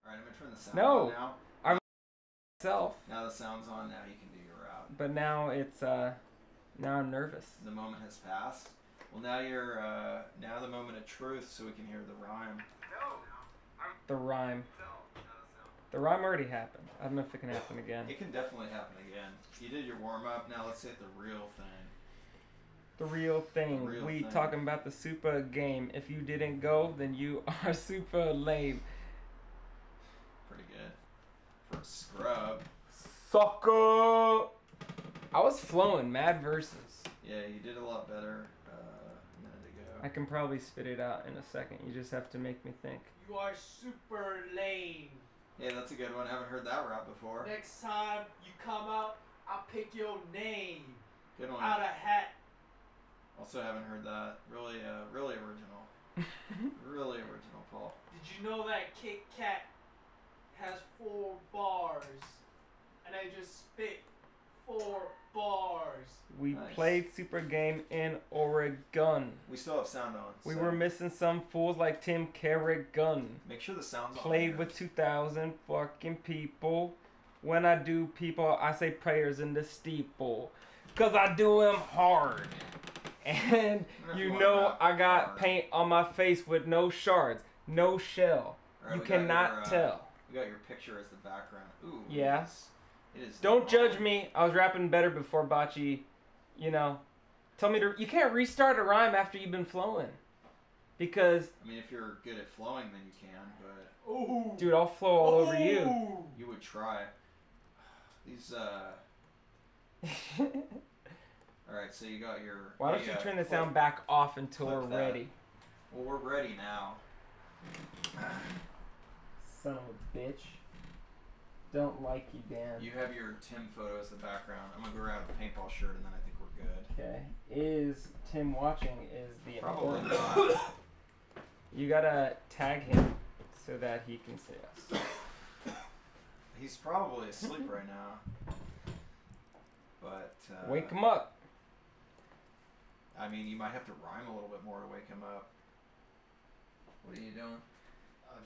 Alright, I'm gonna turn the sound No. on now. I'm myself. Now the sound's on, now you can do your route. But now it's, now I'm nervous. The moment has passed. Well, now you're, now the moment of truth so we can hear the rhyme. The rhyme. The rhyme already happened. I don't know if it can happen again. It can definitely happen again. You did your warm-up, now let's hit the real thing. The real thing. The real we thing. talking about the super game. If you didn't go, then you are super lame. Pretty good. For a scrub. Sucker! I was flowing, mad verses. Yeah, you did a lot better a minute ago. I can probably spit it out in a second. You just have to make me think. You are super lame. Yeah, that's a good one. I haven't heard that rap before. Next time you come out, I'll pick your name Good one. out of hat. Also haven't heard that. Really, really original. Really original, Paul. Did you know that Kit Kat has 4 bars? And I just spit 4 bars. We Nice. played super game in Oregon. We still have sound on. We so were missing some fools like Tim Kerrigan. Make sure the sound's on. Played here. with 2,000 fucking people. When I do people, I say prayers in the steeple. Cause I do them hard. And you know I got paint on my face with no shards, no shell. Alright, You we got cannot your, tell. We got your picture as the background. Ooh. Yeah. It is Don't long. judge me. I was rapping better before Bacci, you know. Tell me to. You can't restart a rhyme after you've been flowing. Because, I mean, if you're good at flowing, then you can, but Ooh. dude, I'll flow all over you. Ooh. you would try. These, Alright, so you got your... Why don't you turn the sound back off until we're clip that. ready? Well, we're ready now. Son of a bitch. Don't like you, Dan. You have your Tim photo as the background. I'm gonna go grab a paintball shirt and then I think we're good. Okay. Is Tim watching is the Probably important. not. You gotta tag him so that he can see us. He's probably asleep right now. But, Wake him up. I mean, you might have to rhyme a little bit more to wake him up. What are you doing?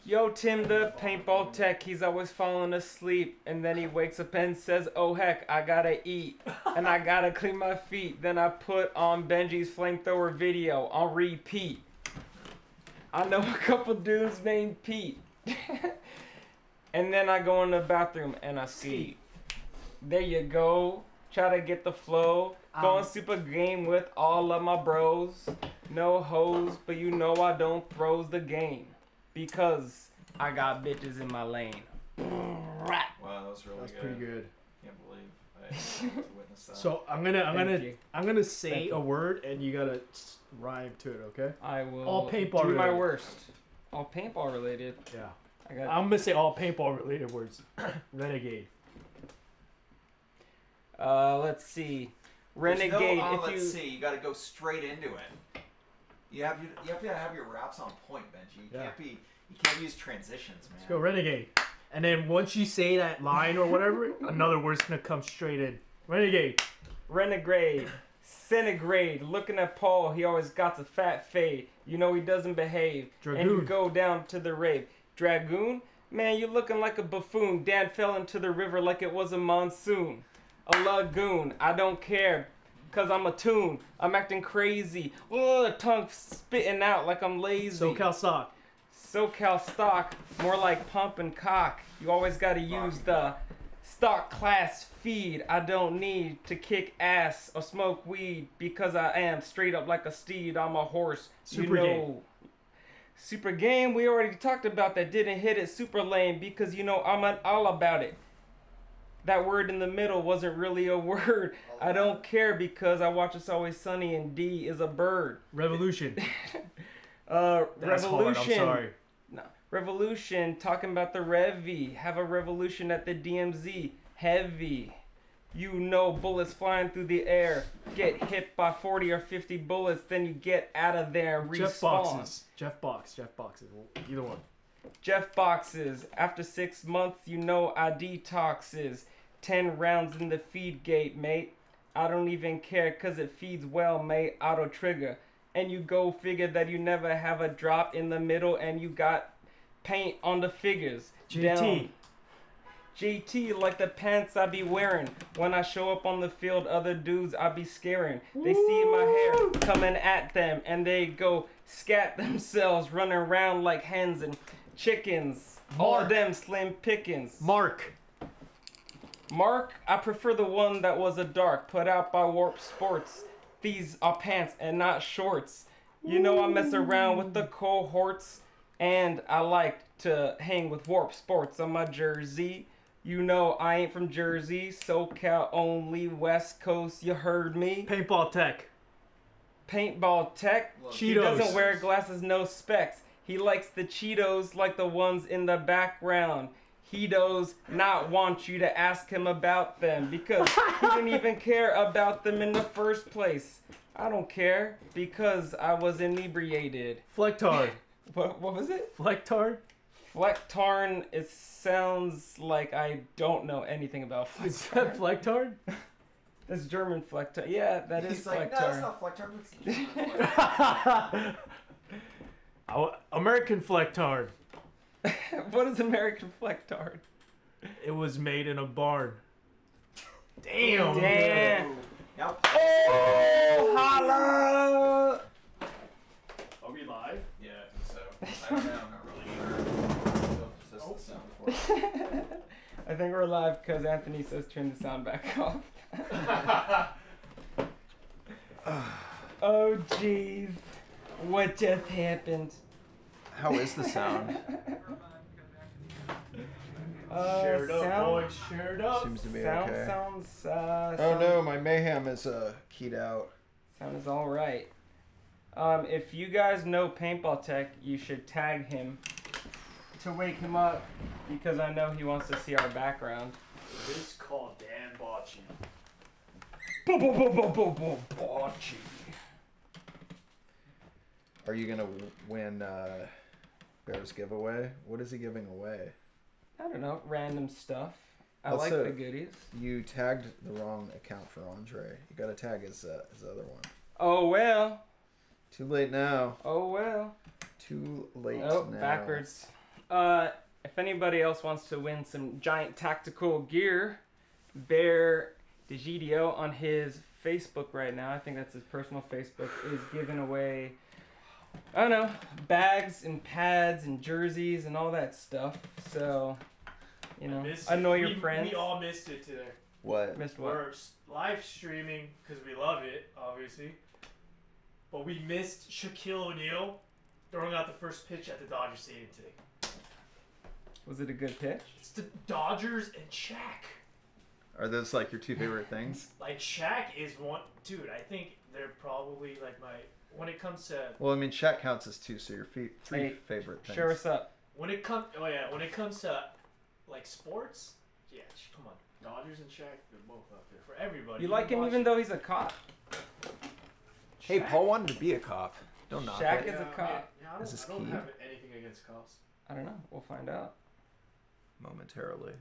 Yo, Tim the paintball tech, he's always falling asleep. And then he wakes up and says, oh heck, I gotta eat. And I gotta clean my feet. Then I put on Benji's flamethrower video on repeat. I know a couple dudes named Pete. And then I go in the bathroom and I sleep. There you go. Try to get the flow. Going super game with all of my bros. No hoes, but you know I don't throws the game. Because I got bitches in my lane. Wow, that was really That's good. pretty good. Can't believe I had to witness that. So I'm gonna say a word and you gotta rhyme to it, okay? I will All paintball do my related. worst. All paintball related. Yeah. I got. I'm gonna say all paintball related words. Renegade. Let's see. Renegade. There's no, If let's you. see, you got to go straight into it. You have to have your raps on point, Benji. You can't use transitions, man. Let's go Renegade. And then once you say that line or whatever, another word's gonna come straight in. Renegade. Renegade. Centigrade. Looking at Paul, he always got the fat fade. You know he doesn't behave. Dragoon. And you go down to the rave. Dragoon? Man, you looking like a buffoon. Dan fell into the river like it was a monsoon. A lagoon. I don't care. Cause I'm a tune. I'm acting crazy. Ugh, tongue spitting out like I'm lazy. SoCal Sock. SoCal stock, more like pump and cock. You always gotta use the stock class feed. I don't need to kick ass or smoke weed because I am straight up like a steed. I'm a horse. Super game. Super game, we already talked about that. Didn't hit it super lame because you know I'm all about it. That word in the middle wasn't really a word. I don't care because I watch It's Always Sunny and D is a bird. Revolution. Revolution. That's hard, I'm sorry. No. Revolution, talking about the Revy. Have a revolution at the DMZ. Heavy. You know, bullets flying through the air. Get hit by 40 or 50 bullets, then you get out of there and Jeff respawn. Boxes. Jeff Boxes. Either one. Jeff Boxes. After 6 months, you know I detoxes. 10 rounds in the feed gate, mate. I don't even care cause it feeds well, mate. Auto trigger. And you go figure that you never have a drop in the middle and you got paint on the figures. JT. Down. JT, like the pants I be wearing. When I show up on the field, other dudes I be scaring. They see my hair coming at them, and they go scat themselves, running around like hens and chickens. All of them slim pickings. Mark, I prefer the one that was a dark, put out by Warp Sports. These are pants and not shorts. You know I mess around with the cohorts, and I like to hang with Warp Sports on my jersey. You know I ain't from Jersey, SoCal only, West Coast, you heard me. Paintball Tech. Paintball Tech. Look, He Cheetos. doesn't wear glasses, no specs. He likes the Cheetos like the ones in the background. He does not want you to ask him about them because he didn't even care about them in the first place. I don't care because I was inebriated. Flectard. What was it? Flectard? Flectarn, it sounds like I don't know anything about Is Flectarn. that Flectard? That's German Flectarn. Yeah, that is He's like, no, Flectarn. that's not Flectarn. American Flectard. What is American Flectard? It was made in a barn. Damn. Damn. Yep. Oh, holla! Are we live? Yeah, so I don't know. I'm not really sure. This is the sound for it. I think we're live because Anthony says turn the sound back off. Oh, jeez. What just happened? How is the sound? Shared up, sound, boys. Shared up. Seems to be sound okay. sounds. Oh no, my mayhem is keyed out. Sound is all right. If you guys know Paintball Tech, you should tag him to wake him up because I know he wants to see our background. This is called Dan Bocci. Bocci. Are you gonna win Bear's giveaway? What is he giving away? I don't know, random stuff. I Also, like the goodies. You tagged the wrong account for Andre. You gotta tag his other one. Oh well. Too late now. Oh well. Too late Oh, now. backwards. If anybody else wants to win some giant tactical gear, Bear DeGidio on his Facebook right now, I think that's his personal Facebook, is giving away, I don't know, bags and pads and jerseys and all that stuff. So, you know, I know your friends. We all missed it today. What? Missed what? We're live streaming because we love it, obviously. But we missed Shaquille O'Neal throwing out the first pitch at the Dodger Stadium today. Was it a good pitch? It's the Dodgers and Shaq. Are those like your two favorite things? Like Shaq is one, dude. I think they're probably like my when it comes to Well, I mean, Shaq counts as two, so your three Hey, favorite things. Share us up. when it comes to like sports. Yeah, come on, Dodgers and Shaq, they're both up there for everybody. You like him even though he's a cop? Hey, Shaq? Paul wanted to be a cop. Don't knock Shaq it. is a cop. Yeah, This is I don't key. have anything against cops. I don't know. We'll find out. Momentarily.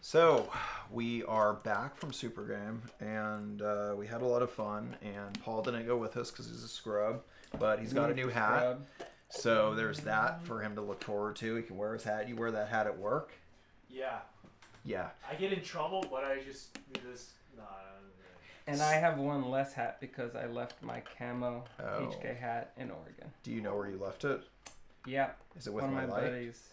So, we are back from Super Game, and we had a lot of fun, and Paul didn't go with us because he's a scrub, but he's got a new hat, Scrub. so there's that for him to look forward to. He can wear his hat. You wear that hat at work? Yeah, Yeah. I get in trouble, but I just do this. Nah. And I have one less hat because I left my camo Oh. HK hat in Oregon. Do you know where you left it? Yeah, Is it with one my of my light? buddies.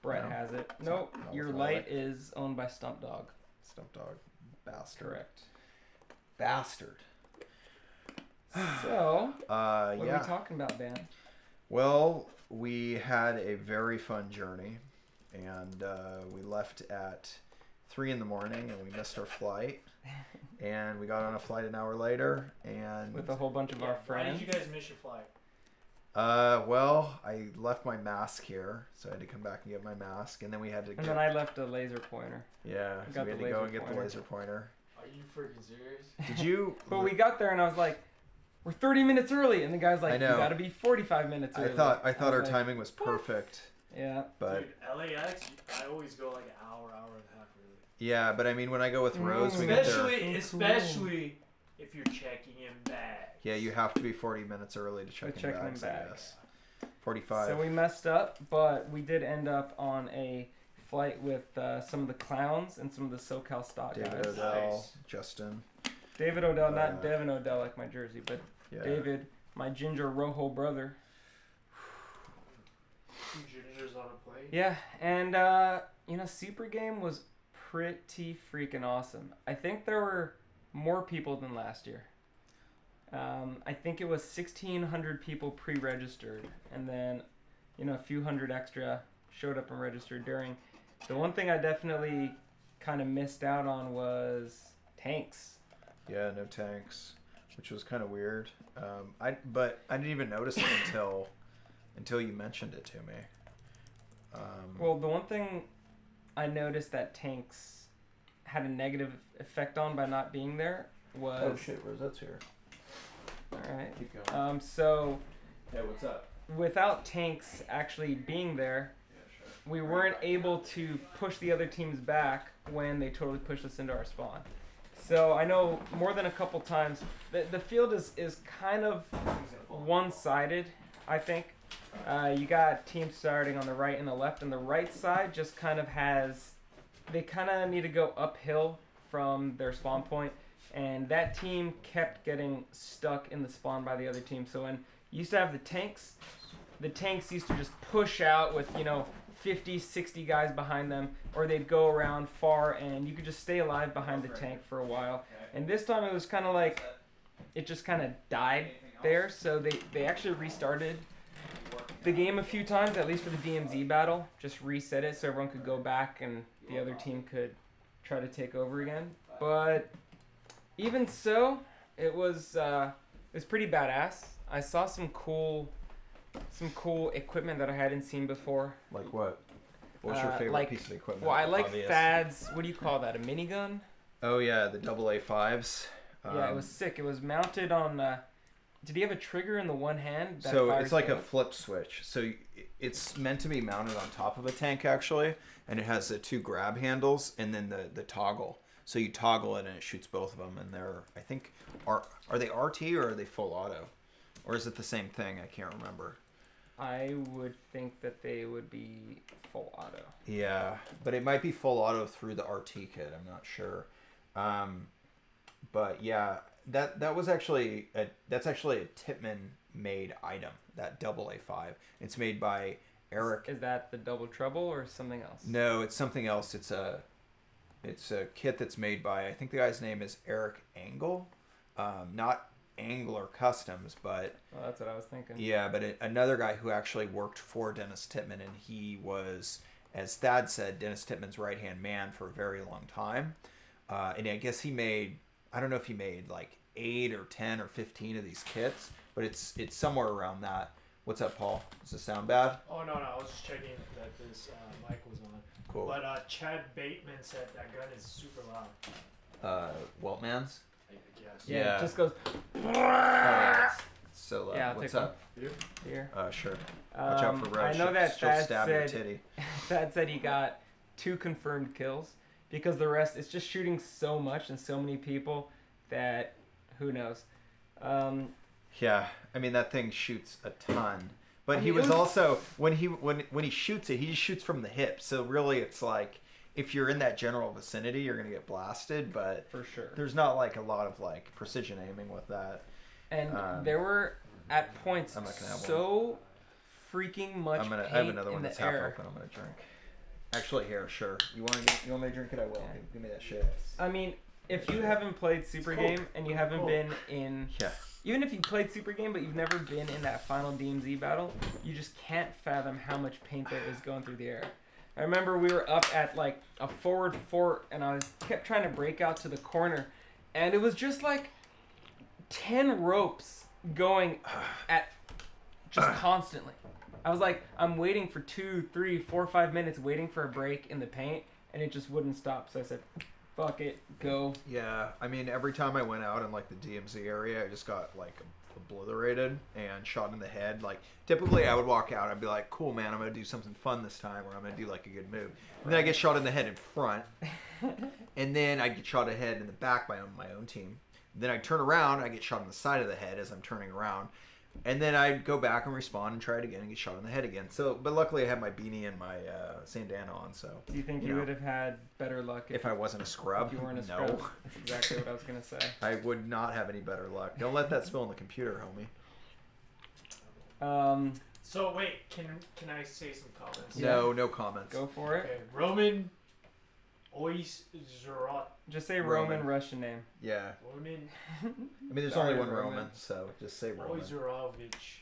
Brett No, has it. it's Nope, not your with my light light. is owned by Stump Dog. Stump Dog. Bastard. Correct. Bastard. So, what are Yeah. we talking about, Dan? Well, we had a very fun journey, and we left at 3 in the morning, and we missed our flight, and we got on a flight an hour later, and With a whole bunch of our Why friends. did you guys miss your flight? well, I left my mask here, so I had to come back and get my mask, and then we had to And get, then I left a laser pointer. yeah, so got we had the to go laser and get the pointer. laser pointer. Are you freaking serious? Did you? But we got there and I was like, we're 30 minutes early. And the guy's like, I you know. gotta be 45 minutes early. I thought was our like, timing was perfect, Yeah. but Dude, LAX, I always go like an hour and a half early. yeah, but I mean, when I go with Rose, we get there. Especially if you're checking in back. Yeah, you have to be 40 minutes early to check in bags, I guess. 45. So we messed up, but we did end up on a flight with some of the clowns and some of the SoCal stock David guys. Odell, Justin. David Odell, not Devin Odell like my jersey, but Yeah. David, my ginger rojo brother. 2 gingers on a plate. Yeah, and Super Game was pretty freaking awesome. I think there were more people than last year. I think it was 1,600 people pre-registered, and then a few hundred extra showed up and registered during. The one thing I definitely kind of missed out on was tanks. Yeah, no tanks, which was kind of weird. But I didn't even notice it until you mentioned it to me. Well, the one thing I noticed that tanks had a negative effect on by not being there was... Oh shit, Rosette's here. Alright. Keep going. So... Hey, what's up? Without tanks actually being there, we weren't able to push the other teams back when they totally pushed us into our spawn. So I know more than a couple times, the field is kind of one-sided, I think. You got teams starting on the right and the left, and the right side just kind of has... They kind of need to go uphill from their spawn point, and that team kept getting stuck in the spawn by the other team. So when you used to have the tanks used to just push out with, 50, 60 guys behind them, or they'd go around far, and you could just stay alive behind the tank for a while. And this time it was kind of like, it just kind of died there, so they actually restarted the game a few times, at least for the DMZ battle, just reset it so everyone could go back and the other team could try to take over again. But even so, it was pretty badass. I saw some cool equipment that I hadn't seen before. Like what? What's your favorite piece of equipment? Well, I like Thad's, what do you call that, a minigun? Oh yeah, the AA5s. Yeah, it was sick. It was mounted on... did he have a trigger in the one hand? So it's like a flip switch. So it's meant to be mounted on top of a tank actually, and it has the 2 grab handles and then the toggle. So you toggle it and it shoots both of them, and they're, I think, are they RT or are they full auto? Or is it the same thing? I can't remember. I would think that they would be full auto. Yeah, but it might be full auto through the RT kit. I'm not sure. But yeah, that's actually a Tipman made item. That AA5. It's made by Eric. Is that the Double Trouble or something else? No, it's something else. It's a kit that's made by, I think the guy's name is Eric Angle, not Angler Customs, but well, that's what I was thinking. Yeah, but another guy who actually worked for Dennis Tippmann, and he was, as Thad said, Dennis Tippmann's right-hand man for a very long time. And I guess he made, I don't know if he made like 8 or 10 or 15 of these kits, but it's somewhere around that. What's up, Paul? Does it sound bad? Oh, no, I was just checking that this mic was on. Cool. But Chad Bateman said that gun is super loud. Weltman's? I guess. Yeah, it just goes... So, yeah, I'll what's take up? Here. Sure. Watch out for Rose. I know that she'll Thad stab your titty. Thad said he got 2 confirmed kills, because the rest, it's just shooting so much and so many people that, who knows. Yeah, I mean, that thing shoots a ton. But he was also, when he shoots it, he just shoots from the hip. So really, it's like, if you're in that general vicinity, you're going to get blasted. But for sure, there's not like a lot of like precision aiming with that. And there were, at points, so freaking much paint I have another one in that's the half air. open. I'm going to drink. Actually, here, sure. You want me to drink it? I will. Yeah. Give me that shit. I mean, if you haven't played Super Game and you haven't been in... Yeah. Even if you played Super Game but you've never been in that final DMZ battle, you just can't fathom how much paint there is going through the air. I remember we were up at like a forward fort, and I kept trying to break out to the corner, and it was just like 10 ropes going at just constantly. I was like, I'm waiting for 2, 3, 4, 5 minutes, waiting for a break in the paint, and it just wouldn't stop. So I said, fuck it, go. Yeah, I mean, every time I went out in like the DMZ area, I just got like obliterated and shot in the head. Like, typically I would walk out, I'd be like, cool, man, I'm going to do something fun this time, or I'm going to do like a good move. And then I get shot in the head in front, and then I get shot in the head in the back by my own team. Then I turn around, I get shot in the side of the head as I'm turning around. And then I'd go back and respawn and try it again and get shot in the head again. So, but luckily I had my beanie and my sandana on. So, Do you think you would have had better luck if I wasn't a scrub? if you weren't a No. scrub? That's exactly what I was gonna say. I would not have any better luck. Don't let that spill on the computer, homie. So wait, can I say some comments? No comments. Go for it. Okay, Roman Oizerat. Just say Roman. Roman Russian name. Yeah. Roman I mean, there's Sorry, only one Roman. Roman, so just say Roman. Oizerovich.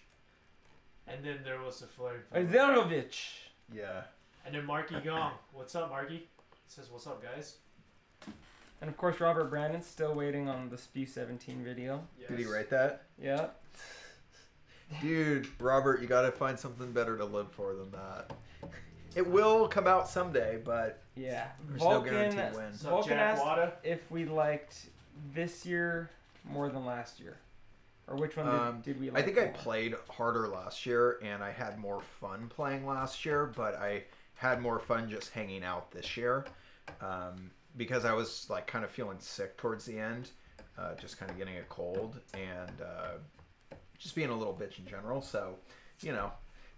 And then there was a flare. Oizerovich. Yeah. And then Marky Gong. What's up, Marky? Says, what's up, guys? And of course, Robert Brandon's still waiting on the Spew 17 video. Yes. Did he write that? Yeah. Dude, Robert, you gotta find something better to live for than that. It will come out someday, but Yeah. there's Vulcan, no guarantee when. What's up, Vulcan Jack asked Wada? if we liked this year more than last year. Or which one did we like I think I more? played harder last year, and I had more fun playing last year, but I had more fun just hanging out this year. Because I was like kind of feeling sick towards the end, just kind of getting a cold, and just being a little bitch in general. So,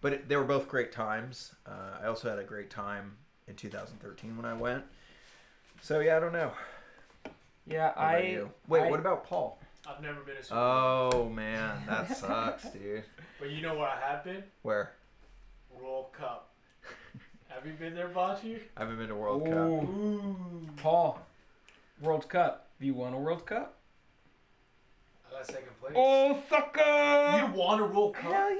but they were both great times. I also had a great time in 2013 when I went. So yeah, I don't know. Yeah, What about you? Wait, what about Paul? I've never been a Super Oh man, that sucks, dude. But you know where I have been? Where? World Cup. Have you been there, Bocci? I haven't been to World Cup. Ooh. Paul, World Cup. Have you won a World Cup? I got second place. Oh, sucker! You won a World Cup? Hell yeah!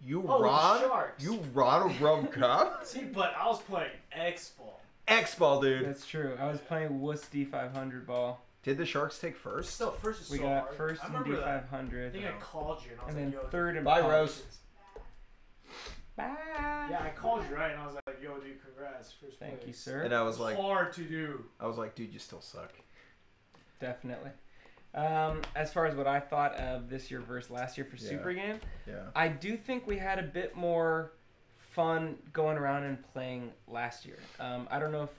You Oh, the rod? Sharks. You rod a World Cup? See, but I was playing X-Ball. X-Ball, dude. That's true. I was playing Worcester 500 ball. Did the Sharks take first? Still, first is We so got hard. first I in remember that. D500. I think I called you and I was And like, then yo, third in Bye, pop. Rose. Bye. Yeah, I called you, right? And I was like, yo, dude, congrats. First Thank place. you, sir. And I was like, Hard to do. dude, you still suck. Definitely. As far as what I thought of this year versus last year for Yeah. Super Game, Yeah. I do think we had a bit more fun going around and playing last year. I don't know if...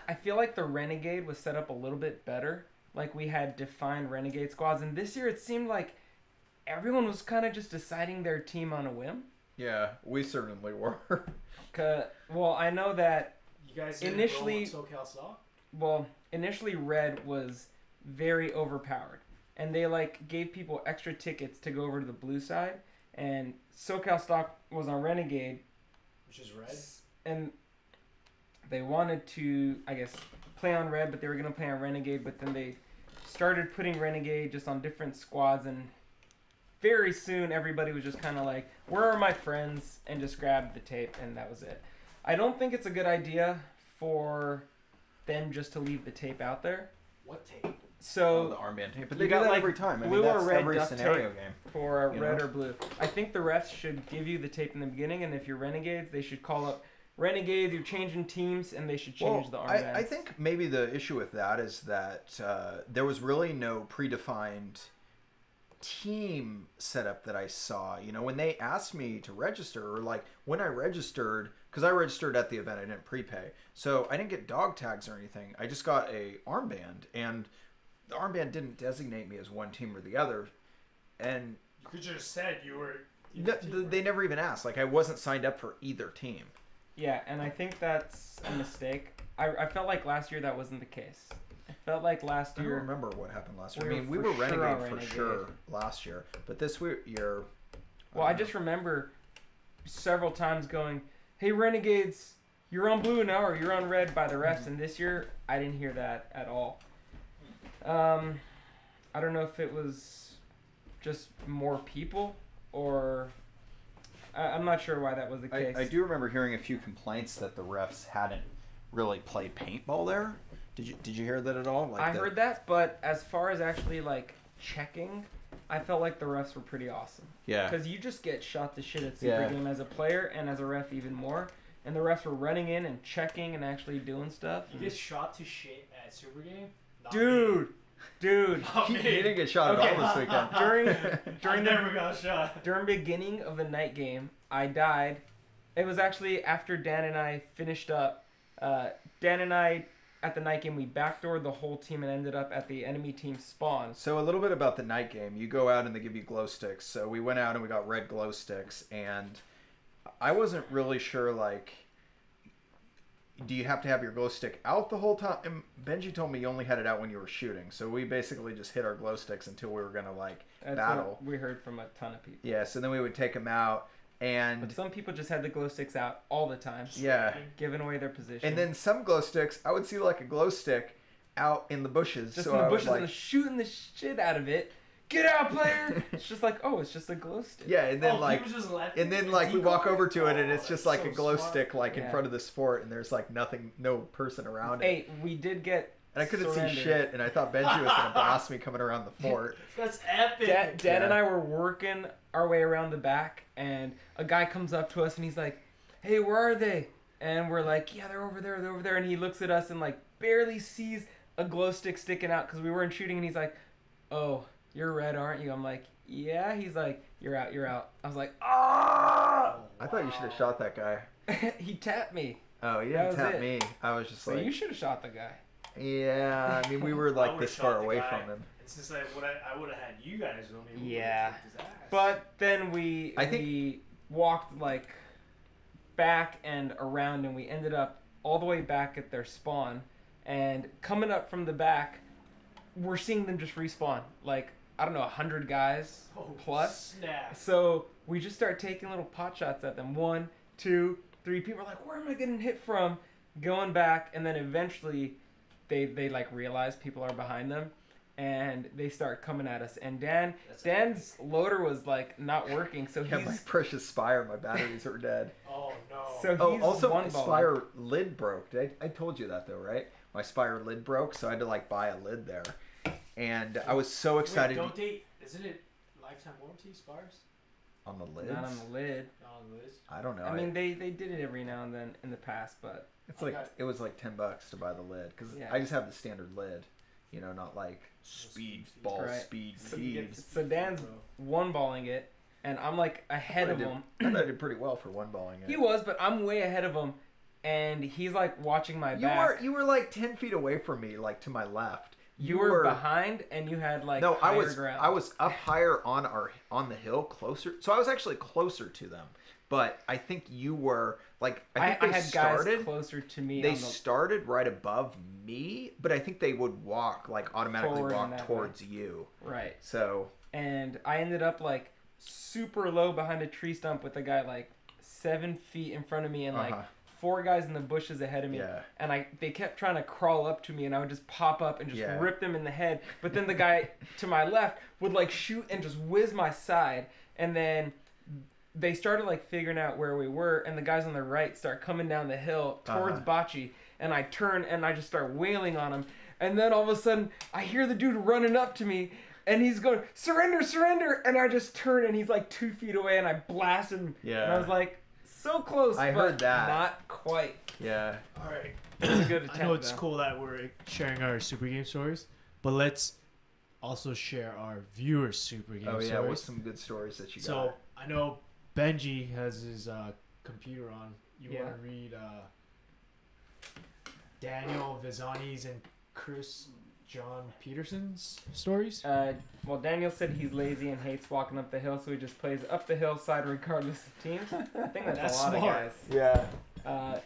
I feel like the Renegade was set up a little bit better. Like we had defined Renegade squads. And this year it seemed like everyone was kind of just deciding their team on a whim. Yeah, we certainly were. Well, I know that... You guys didn't Initially- roll on SoCal Stock? Well, initially Red was very overpowered, and they like gave people extra tickets to go over to the blue side, and SoCal Stock was on Renegade, Which is red? and they wanted to, I guess, play on Red, but they were gonna play on Renegade, but then they started putting Renegade just on different squads, and very soon everybody was just kind of like, where are my friends, and just grabbed the tape, and that was it. I don't think it's a good idea for them just to leave the tape out there. What tape? So the armband tape, but you they got do that like every time. I blue mean, or that's red every duct scenario tape. game. for You red know? or blue. I think the refs should give you the tape in the beginning, and if you're Renegades, they should call up Renegades, you're changing teams, and they should change the armbands. I think maybe the issue with that is that there was really no predefined team setup that I saw. When they asked me to register, or like when I registered, because I registered at the event, I didn't prepay, so I didn't get dog tags or anything. I just got a armband, and the armband didn't designate me as one team or the other, and You could just said you were... they never even asked. Like, I wasn't signed up for either team. Yeah, and I think that's a mistake. I felt like last year that wasn't the case. I felt like last I don't year... remember what happened last year. We I mean, were we for were sure Renegade on for Renegade. sure last year, but this year... Well, I just remember several times going, hey, Renegades, you're on blue now, or you're on red by the refs, and this year, I didn't hear that at all. I don't know if it was just more people, or... I'm not sure why that was the case. I do remember hearing a few complaints that the refs hadn't really played paintball there. Did you hear that at all? I heard that, but as far as actually, like, checking, I felt like the refs were pretty awesome. Yeah. Because you just get shot to shit at Super Yeah. Game as a player and as a ref even more. And the refs were running in and checking and actually doing stuff. You get shot to shit at Super Game? Not Dude! Not He me. didn't get shot Okay. at all this weekend. During I the never got shot. during beginning of the night game, I died. It was actually after Dan and I finished up. Dan and I at the night game, we backdoored the whole team and ended up at the enemy team spawn. So a little bit about the night game. You go out and they give you glow sticks. So we went out and we got red glow sticks, and I wasn't really sure, like, do you have to have your glow stick out the whole time? And Benji told me you only had it out when you were shooting. So we basically just hit our glow sticks until we were going to, like, That's battle. what we heard from a ton of people. Yeah, so then we would take them out. And But some people just had the glow sticks out all the time. yeah. Giving away their position. And then some glow sticks, I would see, like, a glow stick out in the bushes. just so in the I was bushes like, and shooting the shit out of it. Get out, player! It's just like, oh, it's just a glow stick. yeah, and then, Oh, like... he was just left And then, in like, we walk decoy? over to it, and it's Oh, just that's like so a glow smart. stick, like, in Yeah. front of this fort, and there's, like, nothing, no person around it. Hey, we did get And I couldn't surrendered. see shit, and I thought Benji was going to blast me coming around the fort. That's epic. Dad and Yeah. I were working our way around the back, and a guy comes up to us, and he's like, hey, where are they? And we're like, yeah, they're over there. And he looks at us and, like, barely sees a glow stick sticking out because we weren't shooting, and he's like, oh, you're red, aren't you? I'm like, yeah. He's like, you're out. I was like, ah! I thought you should have shot that guy. He tapped me. Oh, you That didn't was tap it. me. I was just So like, you should have shot the guy. yeah, I mean, we were, I like, would've this shot far the away guy. from him. It's just like what I would have had you guys with me. We Yeah. would've kicked his ass. But then we I walked like back and around, and we ended up all the way back at their spawn. And coming up from the back, we're seeing them just respawn. Like, I don't know, 100 guys Oh, plus. Snap. So we just start taking little pot shots at them. 1, 2, 3. People are like, where am I getting hit from? Going back, and then eventually they like realize people are behind them, and they start coming at us. And Dan's loader was like not working, so Yeah, my precious Spire, my batteries were dead. Oh no. So Oh, he's also, my one-balling. Spire lid broke. I told you that, though, right? My Spire lid broke, so I had to, like, buy a lid there. And I was so excited. Wait, don't they? Isn't it lifetime warranty spars? On the lids? Not on the lid. Not on the list. I don't know. I mean, they did it every now and then in the past, but It's like Okay. it was like $10 to buy the lid because Yeah. I just have the standard lid, you know, not like speed ball Right. speed So feeds. so Dan's one balling it, and I'm like ahead of him. I thought I did pretty well for one balling it. He was, but I'm way ahead of him, and he's like watching my back. You were like 10 feet away from me, like to my left. You were behind, and you had like no, I higher was ground. I was up higher on the hill, closer. So I was actually closer to them. But I think you were like I think I they had started. guys closer to me. They on the, started right above me, but I think they would walk like automatically Forward in walk that towards you. right, So and I ended up like super low behind a tree stump with a guy like 7 feet in front of me, and like Uh-huh. 4 guys in the bushes ahead of me. yeah. And they kept trying to crawl up to me, and I would just pop up and just Yeah. rip them in the head. But then the guy to my left would like shoot and just whiz my side, and then they started like figuring out where we were, and the guys on the right start coming down the hill towards Bocce, and I turn and I just start wailing on him, and then all of a sudden I hear the dude running up to me, and he's going, surrender, surrender, and I just turn, and he's like 2 feet away, and I blast him, Yeah. and I was like, so close, I but heard that. not quite. Yeah. All right. It was a good I attempt, know it's though. cool that we're sharing our super game stories, but let's also share our viewers' super game Oh yeah, stories. what's some good stories that you got? So I know Benji has his computer on. You Yeah. want to read Daniel Vizani's and Chris John Peterson's stories? Well, Daniel said he's lazy and hates walking up the hill, so he just plays up the hillside regardless of teams. I think that's That's a lot smart. of Yeah. guys.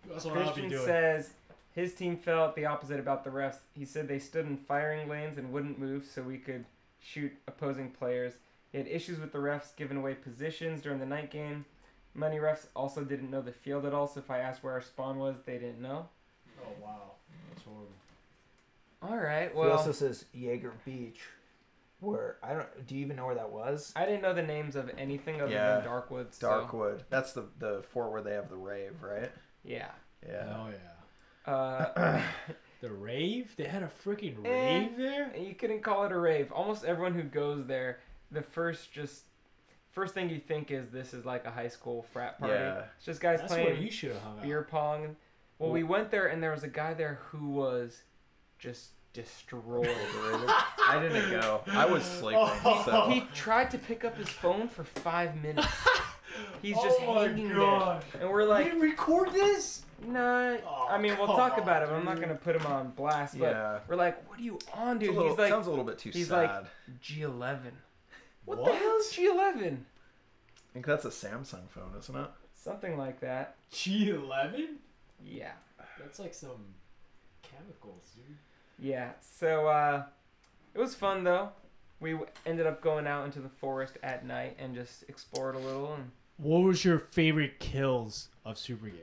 That's what I'll be Christian doing. says his team felt the opposite about the refs. He said they stood in firing lanes and wouldn't move so we could shoot opposing players. He had issues with the refs giving away positions during the night game. Many refs also didn't know the field at all, so if I asked where our spawn was, they didn't know. Oh wow, that's horrible. All right, He well, also says Jaeger Beach, where I don't. Do you even know where that was? I didn't know the names of anything other Yeah, than Darkwood. So, Darkwood. That's the fort where they have the rave, right? yeah. Yeah. Oh yeah. The rave? They had a freaking rave there? You couldn't call it a rave. Almost everyone who goes there, the first thing you think is this is like a high school frat party. Yeah. It's just guys That's where playing you should have hung beer out. pong. Well, we went there and there was a guy there who was just destroyed. I didn't go. I was sleeping. So. He tried to pick up his phone for 5 minutes. He's just hanging there. And we're like, you didn't record this? nah. Oh, I mean, we'll come talk on, about it, but I'm not dude. going to put him on blast. But Yeah. we're like, what are you on, dude? It's a little- He's like, sounds a little bit too he's sad. like, G11. What the What? hell is G11? I think that's a Samsung phone, isn't it? Something like that. G11? Yeah. That's like some chemicals, dude. Yeah. So it was fun though. We ended up going out into the forest at night and just explored a little. And What was your favorite kills of Super Game?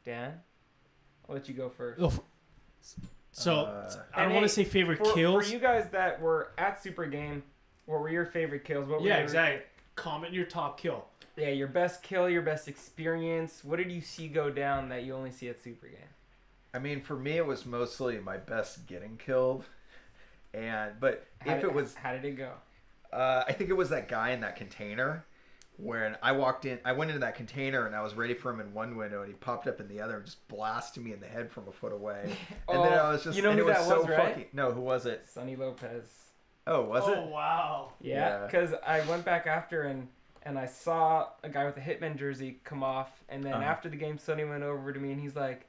Dan, I'll let you go first. So I don't And want hey, to say favorite For kills. you guys that were at Super Game, what were your favorite kills? What were Yeah, your, exactly. Comment your top kill. Yeah, your best kill, your best experience. What did you see go down that you only see at Super Game? I mean, for me, it was mostly my best getting killed. But How if it was, how did it go? I think it was that guy in that container. When I walked in, I went into that container and I was ready for him in one window, and he popped up in the other and just blasted me in the head from a foot away. And then I was just, you know and who it was that so was, right? fucking. No, who was it? Sonny Lopez. Oh, was it? Oh wow. Yeah, Yeah. because I went back after and I saw a guy with a Hitman jersey come off, and then after the game, Sonny went over to me and he's like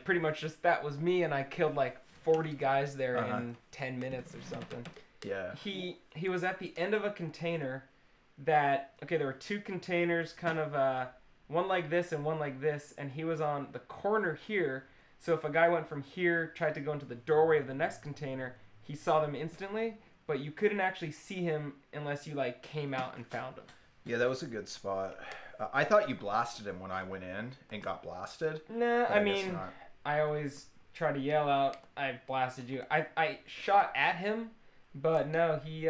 pretty much just that was me, and I killed like 40 guys there in 10 minutes or something. Yeah. He was at the end of a container that, okay, there were two containers, kind of one like this and one like this, and he was on the corner here. So if a guy went from here, tried to go into the doorway of the next container, he saw them instantly, but you couldn't actually see him unless you like came out and found him. Yeah, that was a good spot. I thought you blasted him when I went in and got blasted. Nah, but I guess mean, not. I always try to yell out, "I blasted you." I shot at him, but no, he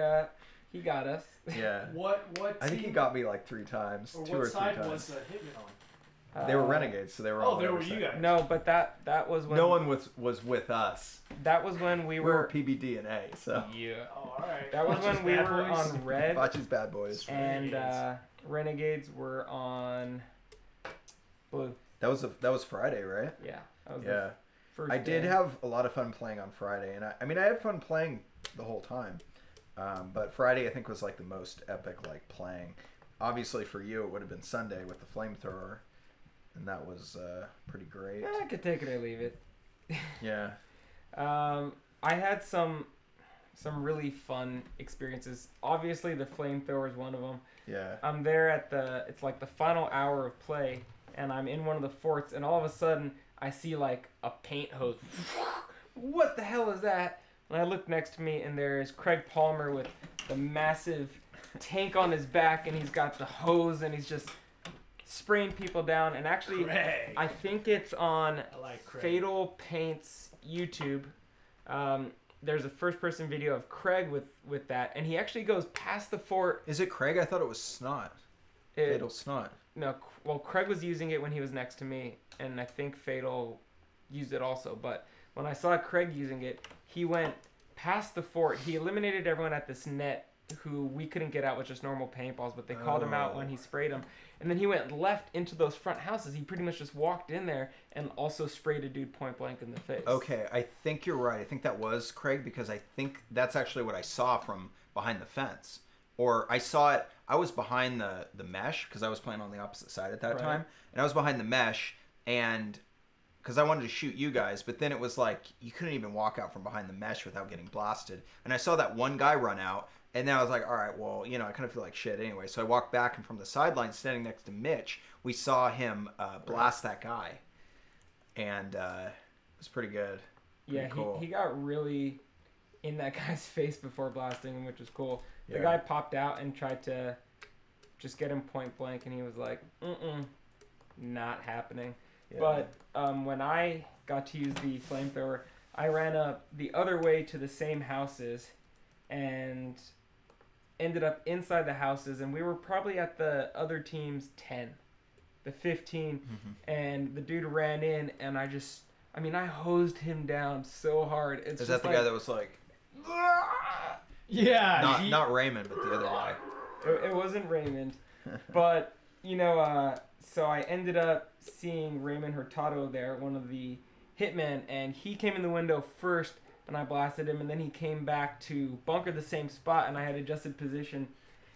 got us. Yeah. What I think he team- got me like 3 times, or 2 what or 3 side times. was the Hitman on? They were renegades, so they were. Oh, on there whatever were you side. guys. No, but that was when No one was with us. that was when We we were were. PBDnA, so Yeah. Oh, all right. That was Bunch of when we bad were boys. on red, Bocce's Bad Boys. and Renegades were on blue. That was Friday, right? Yeah, that was Yeah. the first. I did day. have a lot of fun playing on Friday, and I mean I had fun playing the whole time, but Friday I think was like the most epic like playing. Obviously for you it would have been Sunday with the flamethrower, and that was pretty great. Yeah, I could take it or leave it. Yeah. I had some really fun experiences. Obviously, the flamethrower is one of them. Yeah. I'm there at it's like the final hour of play, and I'm in one of the forts, and all of a sudden I see like a paint hose. What the hell is that? And I look next to me, and there is Craig Palmer with the massive tank on his back, and he's got the hose, and he's just spraying people down. And actually, Craig. I think it's on I like Craig. Fatal Paint's YouTube. There's a first-person video of Craig with that, and he actually goes past the fort. Is it Craig? I thought it was Snot. Fatal Snot. No, well, Craig was using it when he was next to me, and I think Fatal used it also. But when I saw Craig using it, he went past the fort. He eliminated everyone at this net who we couldn't get out with just normal paintballs, but they called him out when he sprayed them. And then he went left into those front houses. He pretty much just walked in there and also sprayed a dude point blank in the face. Okay, I think you're right. I think that was Craig, because I think that's actually what I saw from behind the fence. Or I saw it, I was behind the mesh, because I was playing on the opposite side at that Right. time. And I was behind the mesh, and because I wanted to shoot you guys, but then it was like, you couldn't even walk out from behind the mesh without getting blasted. And I saw that one guy run out, and then I was like, all right, well, I kind of feel like shit anyway. So I walked back, and from the sideline, standing next to Mitch, we saw him blast that guy. And it was pretty good. Yeah, cool. he got really in that guy's face before blasting him, which was cool. The Yeah. guy popped out and tried to just get him point blank, and he was like, not happening. Yeah. But when I got to use the flamethrower, I ran up the other way to the same houses and ended up inside the houses, and we were probably at the other team's 10, the 15, and the dude ran in, and I hosed him down so hard. It's Is just that the guy that was like, Yeah. not Raymond, but the other guy? It wasn't Raymond, but so I ended up seeing Raymond Hurtado there, one of the hitmen, and he came in the window first, and I blasted him, and then he came back to bunker the same spot, and I had adjusted position,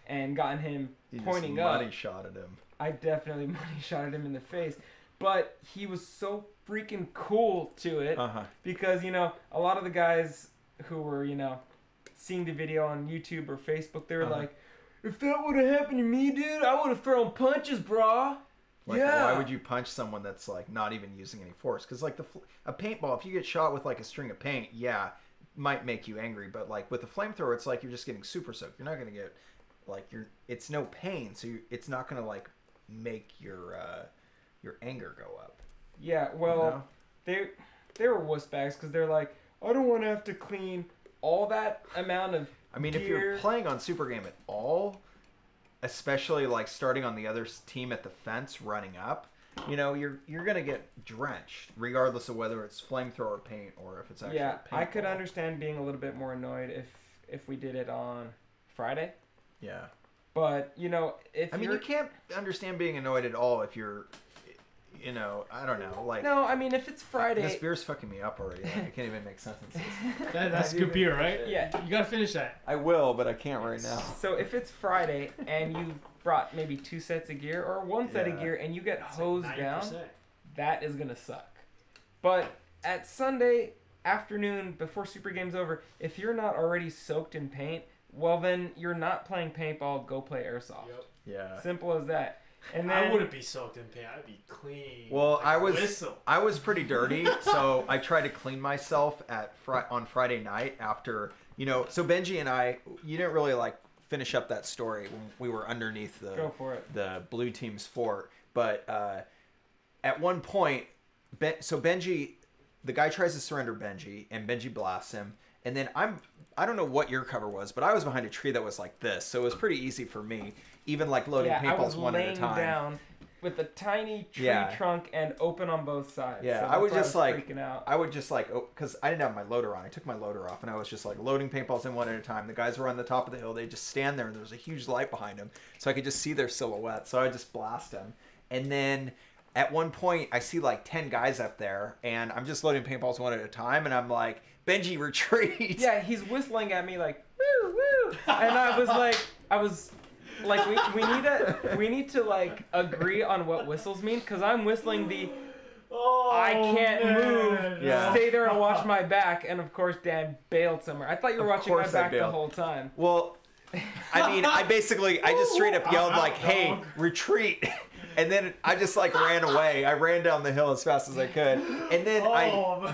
and gotten him You pointing just up. money shot at him. I definitely money shot at him in the face. But he was so freaking cool to it because, you know, a lot of the guys who were, you know, seeing the video on YouTube or Facebook, they were like, if that would have happened to me, dude, I would have thrown punches, brah. Like, why would you punch someone that's, like, not even using any force? Because, like, a paintball, if you get shot with, like, a string of paint, yeah, might make you angry. But, like, with a flamethrower, it's like you're just getting super soaked. You're not going to get, like, it's no pain. So it's not going to, like, make your anger go up. Yeah, well, you know? they were wuss bags because they're like, I don't want to have to clean all that amount of gear. If you're playing on Super Game at all, especially like starting on the other team at the fence running up, you know, you're gonna get drenched regardless of whether it's flamethrower paint or if it's actually paintball. I could understand being a little bit more annoyed if we did it on Friday. Yeah. But, you know, you can't understand being annoyed at all if you're, you know, I don't know, like. No, I mean, if it's Friday. This beer's fucking me up already. Like, I can't even make sentences. That's good beer, right? Yeah. You gotta finish that. I will, but I can't right now. So if it's Friday and you brought maybe 2 sets of gear or 1 set of gear and you get hosed like down, 90%. that is gonna suck. But at Sunday afternoon before Super Game's over, if you're not already soaked in paint, well then you're not playing paintball. Go play airsoft. Yep. Yeah. Simple as that. And then I wouldn't be soaked in paint. I'd be clean. Well, like I was pretty dirty, so I tried to clean myself on Friday night after, you know. So Benji and I, you didn't really like finish up that story when we were underneath the blue team's fort, but at one point, Benji, the guy tries to surrender Benji, and Benji blasts him, and then I don't know what your cover was, but I was behind a tree that was like this, so it was pretty easy for me, even like loading paintballs one at a time. Down with a tiny tree trunk and open on both sides. Yeah, so I would just like freaking out. I would just like, because I didn't have my loader on. I took my loader off and I was just like loading paintballs in one at a time. The guys were on the top of the hill. They just stand there and there was a huge light behind them, so I could just see their silhouette. So I would just blast them, and then at one point I see like 10 guys up there, and I'm just loading paintballs one at a time, and I'm like, Benji, retreat. Yeah, he's whistling at me like woo woo, and I was like, we need to like agree on what whistles mean, because I'm whistling the I can't move, stay there and watch my back, and of course Dan bailed somewhere. I thought you were watching my back the whole time. Well, I mean, I just straight up yelled like, hey, retreat. And then I just like ran away. I ran down the hill as fast as I could. And then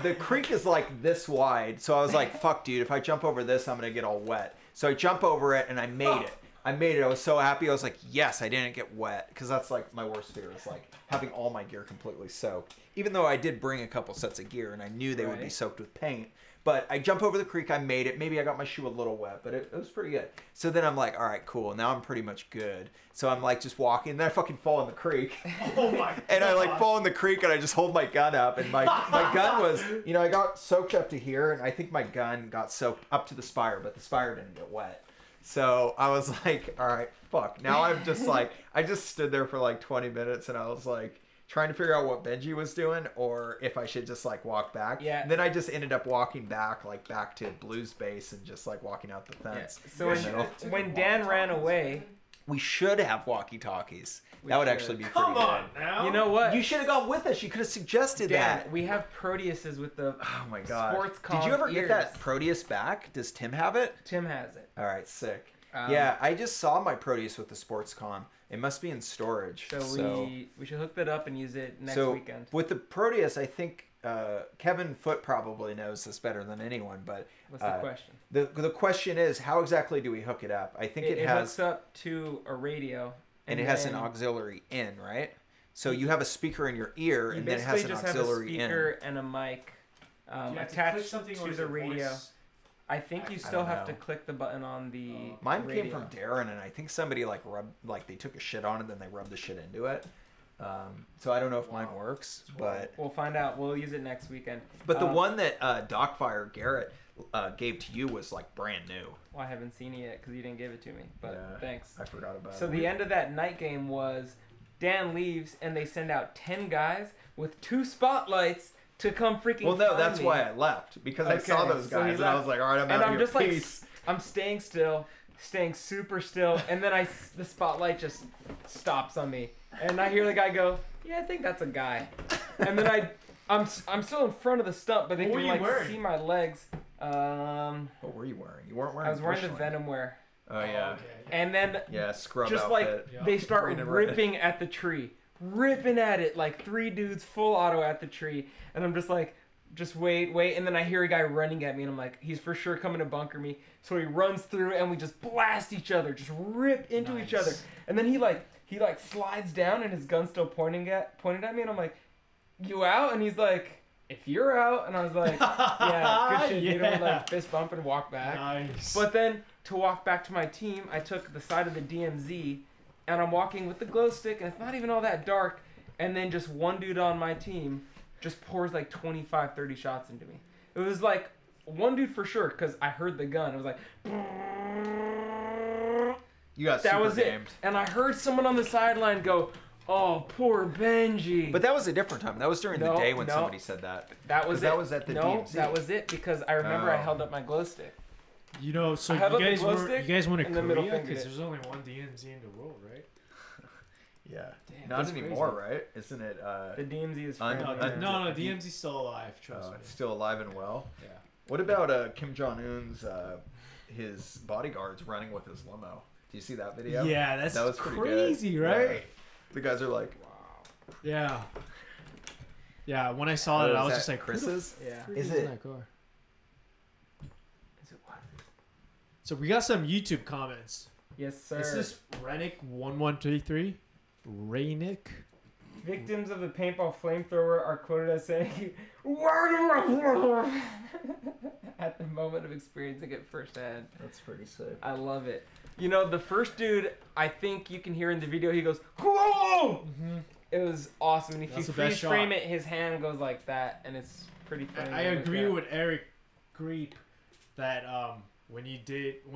the creek is like this wide. So I was like, fuck, dude, if I jump over this, I'm going to get all wet. So I jump over it and I made it. I was so happy. I was like, yes, I didn't get wet. Because that's like my worst fear, is like having all my gear completely soaked. Even though I did bring a couple sets of gear and I knew they would be soaked with paint. But I jump over the creek, I made it. Maybe I got my shoe a little wet, but it was pretty good. So then I'm like, all right, cool. Now I'm pretty much good. So I'm like just walking, and then I fucking fall in the creek. Oh my God. And I like fall in the creek, and I just hold my gun up. And my gun was, you know, I got soaked up to here, and I think my gun got soaked up to the spire, but the spire didn't get wet. So I was like, all right, fuck. Now I'm just like, I just stood there for like 20 minutes, and I was like, trying to figure out what Benji was doing, or if I should just like walk back. Yeah. And then I just ended up walking back to Blue's base and just like walking out the fence. Yeah. So when Dan ran away, we should have walkie-talkies. That would actually be pretty good. Come on now. You know what? You should have gone with us. You could have suggested Dan, that. we have Proteuses with the oh my God. sports Did you ever get that Proteus back? Does Tim have it? Tim has it. All right, sick. Yeah, I just saw my Proteus with the sports com. It must be in storage. So we should hook that up and use it next weekend. With the Proteus, I think Kevin Foote probably knows this better than anyone. But what's the question? The question is, how exactly do we hook it up? I think it has hooks up to a radio, and it has an auxiliary in, right? So you have a speaker in your ear, and then it has an auxiliary in. You basically just have a speaker and a mic attached to the radio. I think you still have to click the button on the Mine radio. came from Darren, and I think somebody they took a shit on it, then they rubbed the shit into it. So I don't know if mine works, but we'll find out. We'll use it next weekend. But the one that Docfire Garrett gave to you was like brand new. Well, I haven't seen it yet because you didn't give it to me. But thanks. I forgot about it. So the end of that night game was Dan leaves, and they send out 10 guys with 2 spotlights to come freaking Well, no, find that's me. why I left, because I saw those guys, and I was like, all right, I'm out of here. just Peace. like, I'm staying still. staying super still, and then the spotlight just stops on me, and I hear the guy go, "Yeah, I think that's a guy," and then I'm still in front of the stump, but they What can were you like wearing? see my legs. What were you wearing? You weren't wearing. I was wearing the Bushland. Venom wear, Oh yeah. Okay. and then Yeah, scrub just outfit. like they start Green and red. ripping at the tree, ripping at it like 3 dudes full auto at the tree, and I'm just like, just wait, and then I hear a guy running at me, and I'm like, he's for sure coming to bunker me. So he runs through, and we just blast each other, just rip into each other, and then he slides down, and his gun's still pointed at me, and I'm like, you out? And he's like, if you're out, and I was like, yeah, good shit, dude. And we like fist bump and walk back. Nice. But then to walk back to my team, I took the side of the DMZ, and I'm walking with the glow stick, and it's not even all that dark, and then just one dude on my team just pours like 25, 30 shots into me. It was like one dude for sure, because I heard the gun. It was like, You got that super was it. gamed. And I heard someone on the sideline go, oh, poor Benji. But that was a different time. That was during the No, day when no. somebody said that. that was 'cause it. that was at the no, DMZ. that was it, because I remember I Oh. held up my glow stick. You know, so I held up the you glow stick guys went to and the middle Korea finger because it. there's only one DMZ in the world, right? Yeah. Damn, Not that's anymore, crazy. right? Isn't it? The DMZ is Un- friendly. un- No, DMZ's still alive. Trust me. It's still alive and well. Yeah. What about Kim Jong Un's his bodyguards running with his limo? Do you see that video? Yeah, that's That was pretty crazy, good. right? Yeah. The guys are like, Yeah. Yeah, when I saw it, I was just like, Chris's. Yeah. Is Is it- in that car? Is it what? So we got some YouTube comments. Yes, sir. This is Rennick1133. Raynick. Victims of the paintball flamethrower are quoted as saying, at the moment of experiencing it firsthand. That's pretty sick. I love it. You know, the first dude, I think you can hear in the video, he goes, whoa! Mm-hmm. It was awesome. And if That's you the best freeze shot. frame it, his hand goes like that, and it's pretty funny. I to look agree at. with Eric Greep that when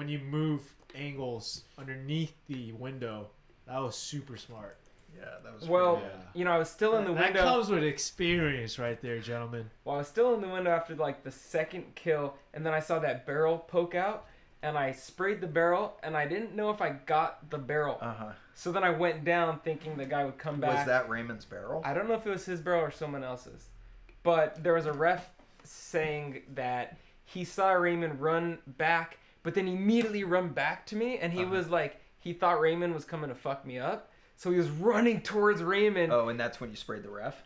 you move angles underneath the window, that was super smart. Yeah, that was. Well, pretty good. you know, I was still in the That window. comes with experience right there, gentlemen. Well, I was still in the window after like the second kill, and then I saw that barrel poke out, and I sprayed the barrel, and I didn't know if I got the barrel. So then I went down thinking the guy would come back. Was that Raymond's barrel? I don't know if it was his barrel or someone else's, but there was a ref saying that he saw Raymond run back, but then immediately run back to me, and he was like, he thought Raymond was coming to fuck me up. So he was running towards Raymond. Oh, and that's when you sprayed the ref?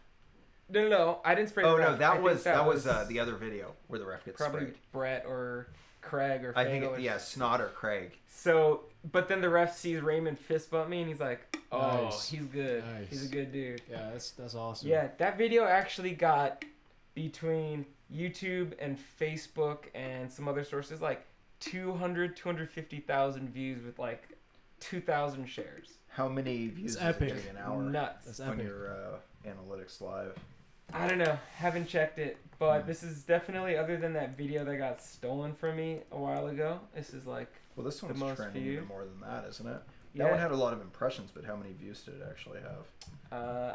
No, I didn't spray the Oh ref. no, that I think was the other video where the ref gets probably sprayed. Brett or Craig or I think Fago or Snot or Craig. So, but then the ref sees Raymond fist bump me, and he's like, "Oh, Nice. he's good. Nice. He's a good dude." Yeah, that's awesome. Yeah, that video actually got between YouTube and Facebook and some other sources like 250,000 views with like 2,000 shares. How many views It's does epic. it take an hour Nuts. That's on epic. your analytics live? I don't know. Haven't checked it, but this is definitely, other than that video that got stolen from me a while ago, this is like, Well, this one's most trending viewed. even more than that, isn't it? yeah, That one had a lot of impressions, but how many views did it actually have?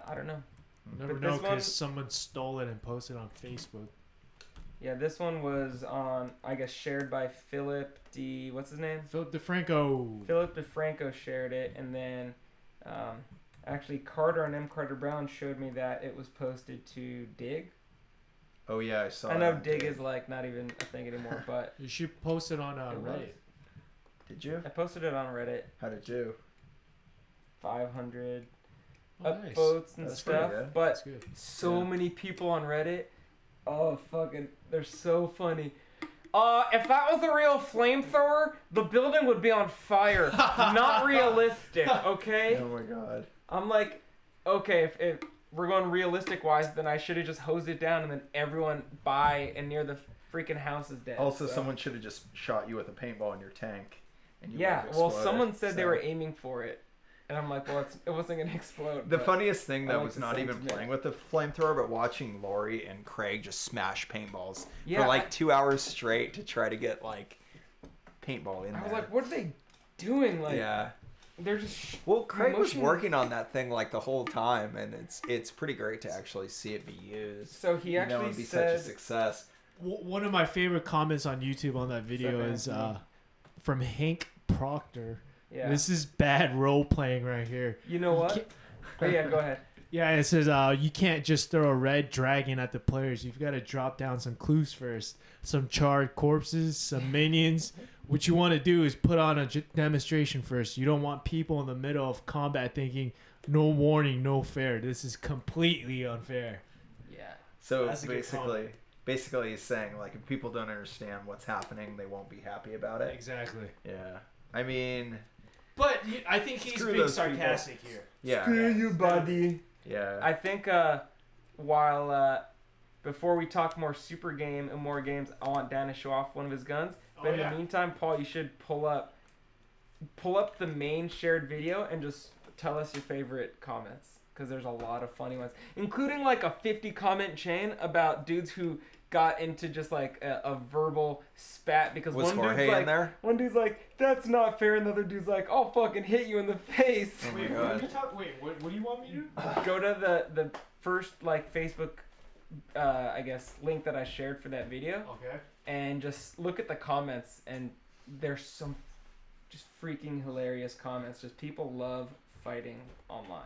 I don't know. Never But know this one- because someone stole it and posted on Facebook. Yeah, this one was on, I guess, shared by Philip D. What's his name? Philip DeFranco. Philip DeFranco shared it, and then actually Carter and M. Carter Brown showed me that it was posted to Dig. Oh yeah, I saw. I it know on Dig is like not even a thing anymore, but You should post it on It was. Reddit. Did you? I posted it on Reddit. How did you? 500 Oh, nice. upvotes and That's pretty stuff, good. but That's good. so Yeah. many people on Reddit. Oh fucking, they're so funny. If that was a real flamethrower, the building would be on fire. Not realistic, okay? Oh my god. I'm like, okay, if we're going realistic wise, then I should have just hosed it down, and then everyone by and near the freaking house is dead. Also, so. someone should have just shot you with a paintball in your tank. And you Yeah, would have well, exploded, someone said they so. were aiming for it, and I'm like, well, it wasn't gonna explode. The but- funniest thing I that like was the not even sentiment. playing with the flamethrower, but watching Lori and Craig just smash paintballs Yeah, for like 2 hours straight to try to get like paintball in I was there. like, what are they doing? Like, yeah. they're just. Well, Craig was motion- working on that thing like the whole time, and it's pretty great to actually see it be used. So he You know, actually and be said. such a success. One of my favorite comments on YouTube on that video Seven, is yeah. from Hank proctor. Yeah. This is bad role playing right here. You know what? Oh, yeah, go ahead. Yeah, it says you can't just throw a red dragon at the players. You've got to drop down some clues first. Some charred corpses, some minions. What you want to do is put on a demonstration first. You don't want people in the middle of combat thinking, no warning, no fair. This is completely unfair. Yeah. So That's a good comment. basically he's saying, like, if people don't understand what's happening, they won't be happy about it. Exactly. Yeah. I mean... But I think he's Screw being those people. sarcastic here. Yeah. Screw you, buddy. Yeah. I think before we talk more super game and more games, I want Dan to show off one of his guns. But in the meantime, Paul, you should pull up the main shared video and just tell us your favorite comments, because there's a lot of funny ones, including like a 50 comment chain about dudes who got into just like a verbal spat because Was one Jorge dude's like, in there? one dude's like, that's not fair, and the other dude's like, I'll fucking hit you in the face. Oh my Wait, God. what do you want me to do? Go to the first like Facebook I guess link that I shared for that video, Okay. and just look at the comments, and there's some just freaking hilarious comments. Just people love fighting online.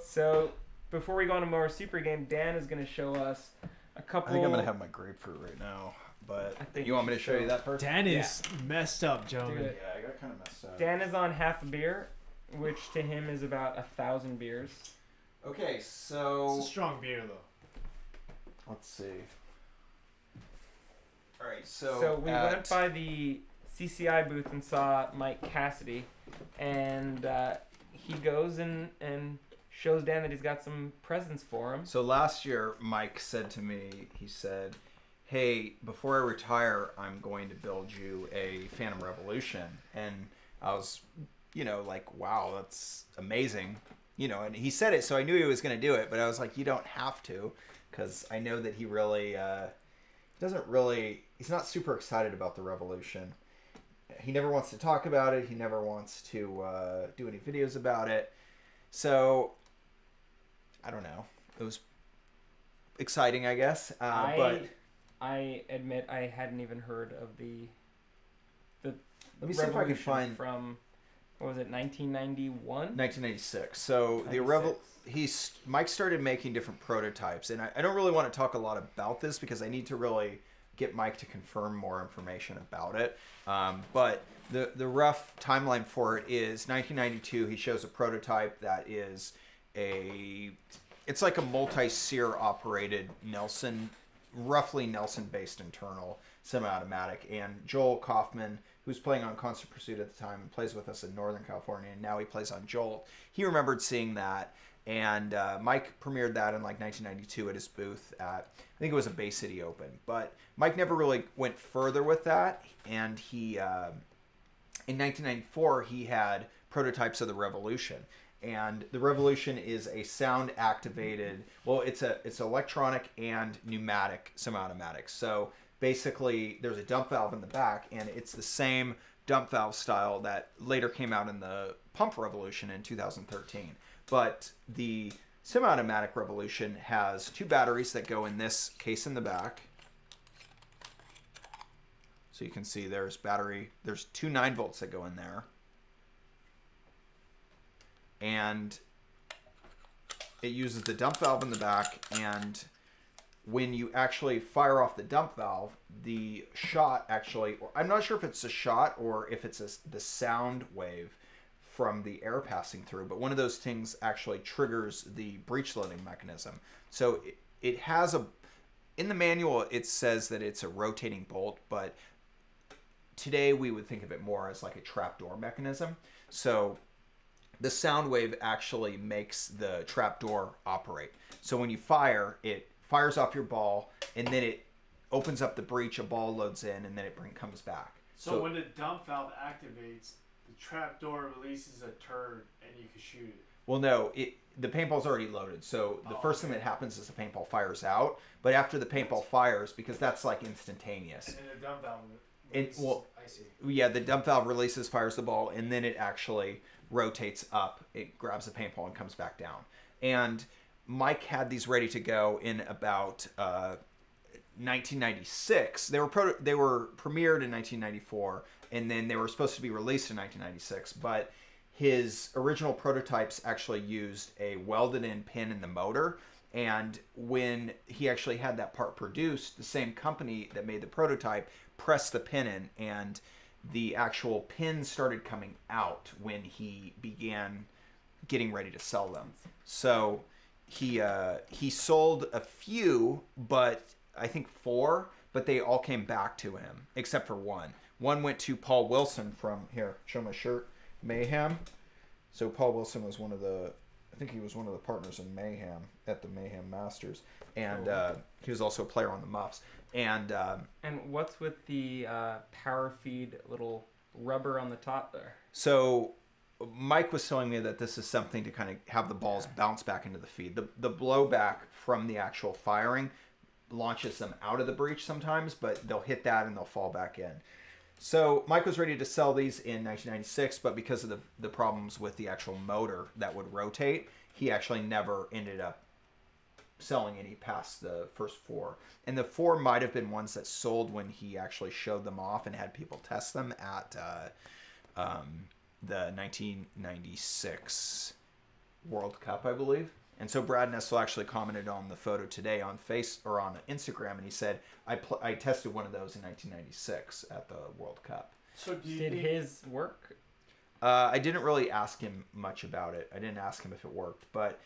So before we go on to more super game, Dan is going to show us a couple. I think I'm going to have my grapefruit right now. But I think you want me we to should show you show- that first? Dan is messed up, Do gentlemen. it. Yeah, I got kind of messed up. Dan is on half a beer, which to him is about 1,000 beers. Okay, It's so... a strong beer, though. Let's see. Alright, so... So we went by the CCI booth and saw Mike Cassidy, and he goes and shows Dan that he's got some presents for him. So last year, Mike said to me, he said, hey, before I retire, I'm going to build you a Phantom Revolution. And I was, like, wow, that's amazing. And he said it, so I knew he was going to do it. But I was like, you don't have to, because I know that he really he's not super excited about the Revolution. He never wants to talk about it. He never wants to do any videos about it. So, I don't know. It was exciting, I guess. But I admit I hadn't even heard of the let me see if I can Revolution find from, what was it, 1991? 1996. So Mike started making different prototypes, and I don't really want to talk a lot about this because I need to really get Mike to confirm more information about it. But the rough timeline for it is 1992. He shows a prototype that is it's like a multi-sear operated roughly Nelson-based internal semi-automatic, and Joel Kaufman, who's playing on Constant Pursuit at the time and plays with us in Northern California, and now he plays on Jolt. He remembered seeing that, and Mike premiered that in like 1992 at his booth at, I think it was a Bay City Open. But Mike never really went further with that, and he in 1994 he had prototypes of the Revolution. And the Revolution is a sound activated, well, it's electronic and pneumatic semi-automatic. So basically there's a dump valve in the back, and it's the same dump valve style that later came out in the pump Revolution in 2013. But the semi-automatic Revolution has two batteries that go in this case in the back. So you can see there's two 9 volts that go in there. And it uses the dump valve in the back, and when you actually fire off the dump valve, the shot actually, I'm not sure if it's a shot or if it's the sound wave from the air passing through, but one of those things actually triggers the breech loading mechanism. So it has in the manual it says that it's a rotating bolt, but today we would think of it more as like a trapdoor mechanism. So the sound wave actually makes the trapdoor operate. So when you fire, it fires off your ball, and then it opens up the breech, a ball loads in, and then it comes back. So when the dump valve activates, the trapdoor releases a turd, and you can shoot it. Well, no, the paintball's already loaded. So the first thing that happens is the paintball fires out. But after the paintball fires, because that's like instantaneous. And the dump valve releases, I see. Yeah, the dump valve releases, fires the ball, and then it actually rotates up. It grabs the paintball and comes back down. And Mike had these ready to go in about 1996. They were premiered in 1994, and then they were supposed to be released in 1996. But his original prototypes actually used a welded-in pin in the motor. And when he actually had that part produced, the same company that made the prototype pressed the pin in, and the actual pin started coming out when he began getting ready to sell them. So he sold a few, but I think 4, but they all came back to him except for one. One went to Paul Wilson from, here, show my shirt, Mayhem. So Paul Wilson was I think he was one of the partners in Mayhem at the Mayhem Masters, and he was also a player on the Muffs. And what's with the power feed little rubber on the top there? So Mike was telling me that this is something to kind of have the balls bounce back into the feed. The blowback from the actual firing launches them out of the breech sometimes, but they'll hit that and they'll fall back in. So Mike was ready to sell these in 1996, but because of the problems with the actual motor that would rotate, he actually never ended up selling any past the first 4. And the 4 might have been ones that sold when he actually showed them off and had people test them at the 1996 World Cup, I believe. And so Brad Nessel actually commented on the photo today on on Instagram, and he said, I tested one of those in 1996 at the World Cup. So did his work? I didn't really ask him much about it. I didn't ask him if it worked, but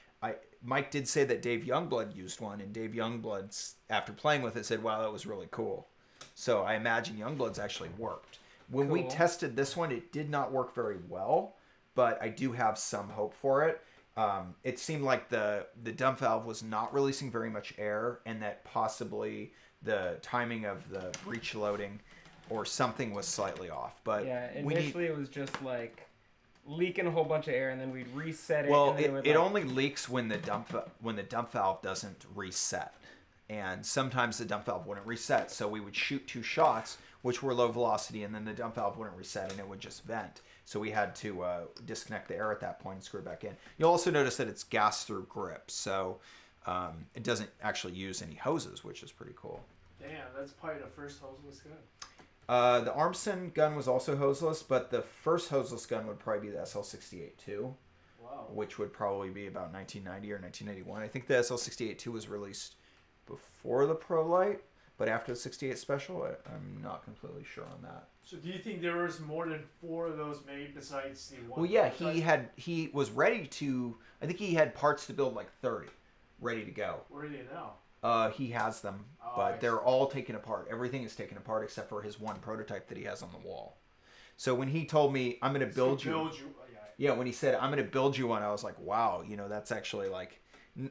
Mike did say that Dave Youngblood used one, and Dave Youngblood, after playing with it, said, wow, that was really cool. So I imagine Youngblood's actually worked. When we tested this one, it did not work very well, but I do have some hope for it. It seemed like the dump valve was not releasing very much air, and that possibly the timing of the breech loading or something was slightly off. But yeah, initially it was just like leaking a whole bunch of air, and then we'd reset it. Well, and it only leaks when the dump valve doesn't reset, and sometimes the dump valve wouldn't reset. So we would shoot 2 shots, which were low velocity, and then the dump valve wouldn't reset, and it would just vent. So we had to disconnect the air at that point and screw it back in. You'll also notice that it's gas-through grip, so it doesn't actually use any hoses, which is pretty cool. Damn, that's probably the first hoseless gun. The Armson gun was also hoseless, but the first hoseless gun would probably be the SL68-2, wow, which would probably be about 1990 or 1991. I think the SL68-2 was released before the Pro Light, but after the 68 Special, I'm not completely sure on that. So do you think there was more than 4 of those made besides the one? Well, yeah, he was ready to. I think he had parts to build like 30, ready to go. Where are they now? He has them, Oh, but they're all taken apart. Everything is taken apart except for his one prototype that he has on the wall. So when he told me, I'm going to build you. Yeah, when he said, I'm going to build you one, I was like, wow, that's actually like,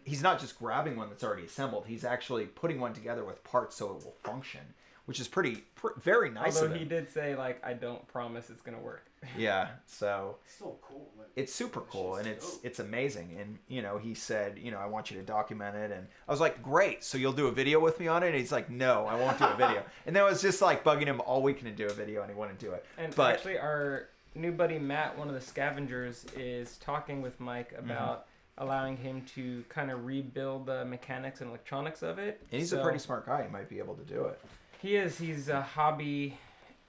he's not just grabbing one that's already assembled. He's actually putting one together with parts so it will function, which is very nice of him. Although he did say, like, I don't promise it's going to work. Yeah, so It's so cool. Like, it's super cool, and it's amazing. And he said, I want you to document it, and I was like, great. So you'll do a video with me on it? And he's like, no, I won't do a video. And then I was just like bugging him all weekend to do a video, and he wouldn't do it. And but actually, our new buddy Matt, one of the scavengers, is talking with Mike about allowing him to kind of rebuild the mechanics and electronics of it. And he's a pretty smart guy. He might be able to do it. He is. He's a hobby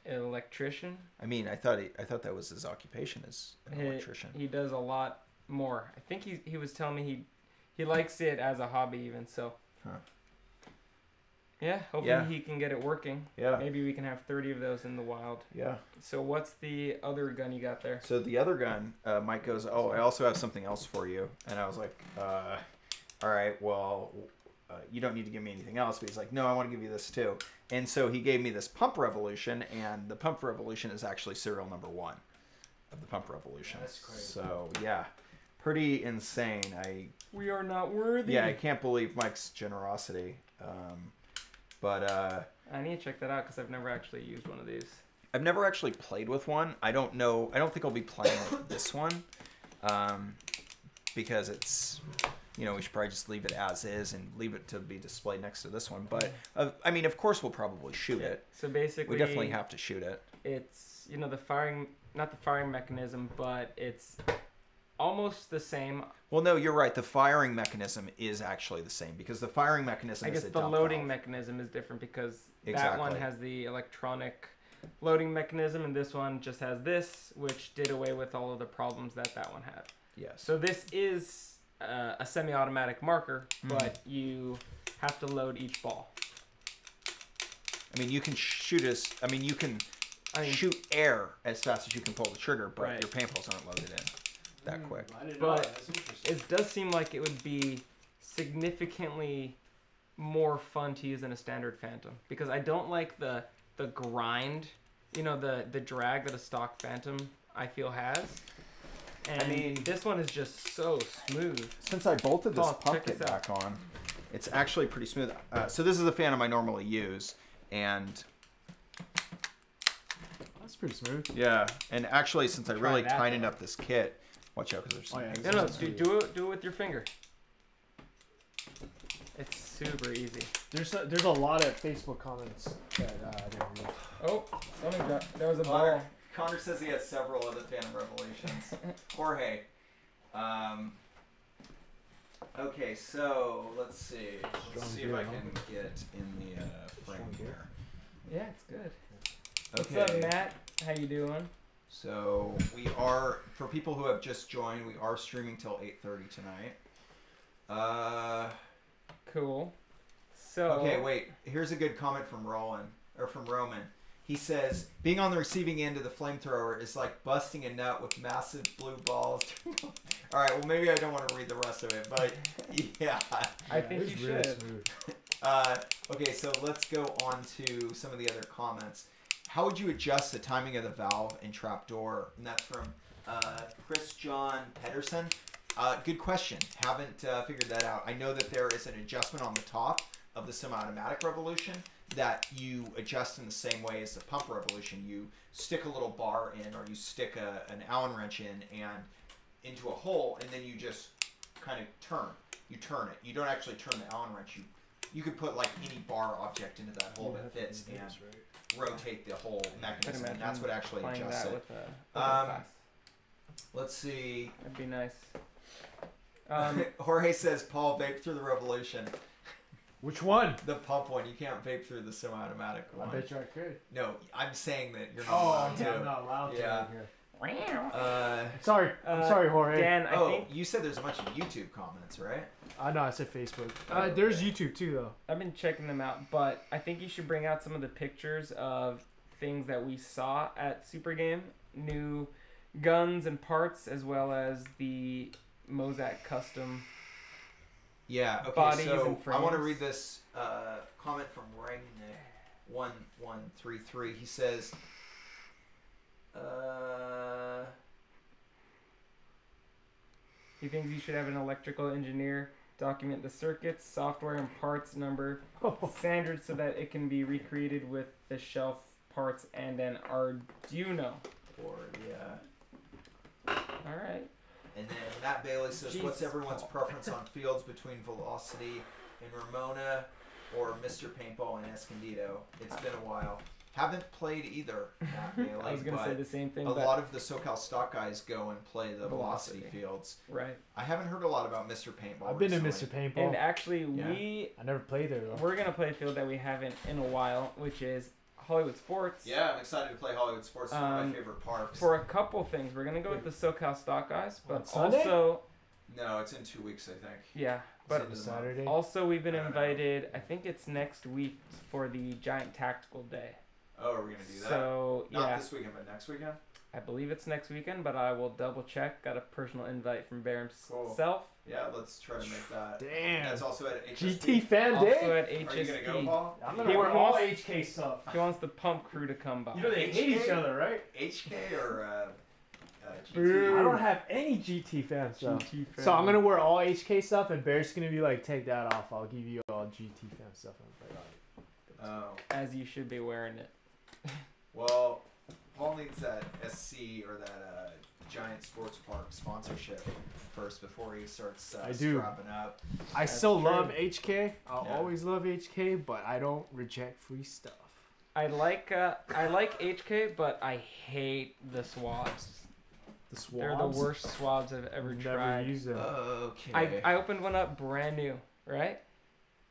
electrician. I mean, I thought that was his occupation as an electrician. He does a lot more. I think he was telling me he likes it as a hobby even. So yeah, hopefully he can get it working. Yeah, maybe we can have 30 of those in the wild. Yeah. So what's the other gun you got there? So the other gun, Mike goes, oh, I also have something else for you, and I was like, all right, well. You don't need to give me anything else. But he's like, no, I want to give you this too. And so he gave me this Pump Revolution, and the Pump Revolution is actually serial number 1 of the Pump Revolution. That's crazy. So yeah, pretty insane. We are not worthy. Yeah, I can't believe Mike's generosity. But I need to check that out because I've never actually used one of these. I've never actually played with one. I don't know. I don't think I'll be playing with this one because it's. We should probably just leave it as is and leave it to be displayed next to this one. But, I mean, of course we'll probably shoot it. So basically... We definitely have to shoot it. It's, the firing... Not the firing mechanism, but it's almost the same. Well, no, you're right. The firing mechanism is actually the same because the firing mechanism I is guess a the dump loading valve. mechanism is different because that one Exactly. has the electronic loading mechanism, and this one just has this, which did away with all of the problems that one had. Yes. So this is a semi-automatic marker, but you have to load each ball. I mean, you can shoot shoot air as fast as you can pull the trigger, but Right. your paintballs aren't loaded in that quick. I didn't know But that. That's interesting. it does seem like it would be significantly more fun to use than a standard Phantom, because I don't like the grind, the drag that a stock Phantom I feel has. And I mean, this one is just so smooth. Since I bolted this Paul, pump check kit this out. back on, it's actually pretty smooth. So this is a Phantom I normally use, and That's pretty smooth. yeah, and actually since I Try really that, tightened though. up this kit, watch out because there's some Oh, yeah. things No, that no, are smooth. do it with your finger. It's super easy. There's a lot of Facebook comments that I didn't read. Oh, there was a Connor, ball. Connor says he has several other Phantom Revelations. Jorge. Okay, so let's see. Let's see if I can get in the frame here. Yeah, it's good. Okay. What's up, Matt? How you doing? So we are, for people who have just joined, we are streaming till 8:30 tonight. Cool. So Okay, wait. Here's a good comment from Roman. He says, being on the receiving end of the flamethrower is like busting a nut with massive blue balls. All right, well, maybe I don't want to read the rest of it, but yeah. I think it's you really should. smooth. Okay, so let's go on to some of the other comments. How would you adjust the timing of the valve and trapdoor? And that's from Chris John Pedersen. Good question. Haven't figured that out. I know that there is an adjustment on the top of the semi-automatic Revolution that you adjust in the same way as the pump Revolution. You stick a little bar in, or you stick an Allen wrench in and into a hole, and then you just kind of turn. You turn it. You don't actually turn the Allen wrench. You could put like any bar object into that hole that fits and rotate the whole mechanism, and that's what actually Playing adjusts that it. with a class. Let's see. That'd be nice. Jorge says, Paul, vape through the Revolution. Which one? The pump one. You can't vape through the semi-automatic I one. bet you I could. No, I'm saying that you're not Oh, allowed yeah, to. I'm not allowed to. Yeah. right here. Wow. Sorry, I'm sorry, Jorge. Dan, I Oh, think you said there's a bunch of YouTube comments, right? No, I said Facebook. Oh, There's okay. YouTube too, though. I've been checking them out, but I think you should bring out some of the pictures of things that we saw at Super Game, new guns and parts, as well as the Mozak custom. Yeah. Okay. Bodies So and I want to frames. read this comment from Ragne1133. He says, He thinks you should have an electrical engineer document the circuits, software, and parts number standard so that it can be recreated with the shelf parts and an Arduino. board. Yeah. All right. And then Matt Bailey says, Jesus, what's everyone's Paul. preference on fields between Velocity and Ramona or Mr. Paintball and Escondido? It's been a while. Haven't played either, Matt Bailey, I was gonna say but the same thing, a but lot of the SoCal stock guys go and play the Velocity Velocity. fields. right. I haven't heard a lot about Mr. Paintball I've been to recently. Mr. Paintball. And actually, Yeah. I never played there though. we're gonna play a field that we haven't in a while, which is Hollywood Sports. Yeah, I'm excited to play Hollywood Sports. It's one of my favorite parks. For a couple things, we're gonna go with the SoCal stock guys, On but Sunday? also, No, it's in 2 weeks, I think. yeah, It's but into the month. Saturday. also we've been I don't know. invited. I think it's next week for the Giant Tactical Day. Oh, are we going to do that? So Not yeah, this weekend, but next weekend? I believe it's next weekend, but I will double check. Got a personal invite from Bear Cool. himself. Yeah, let's try to make that. Damn. That's also at HSP. GT fan Also day. at Are you going to go, HSP. Paul? I'm He gonna wear all wants- HK stuff. He wants the pump crew to come by. You know they hate each other, right? HK or GT? Boo. I don't have any GT fan stuff. GT So I'm fan. gonna wear all HK stuff, and Bear's gonna be like, "Take that off. I'll give you all GT fan stuff." I'm like, Oh. As you should be wearing it. Well, Paul needs that SC or that Giant Sports Park sponsorship first before he starts I do. strapping up. I That's still true. love HK. I'll Yeah. always love HK, but I don't reject free stuff. I like HK, but I hate the swabs. The They're the swabs? worst swabs I've ever Never tried. used them. Okay. I opened one up brand new, right?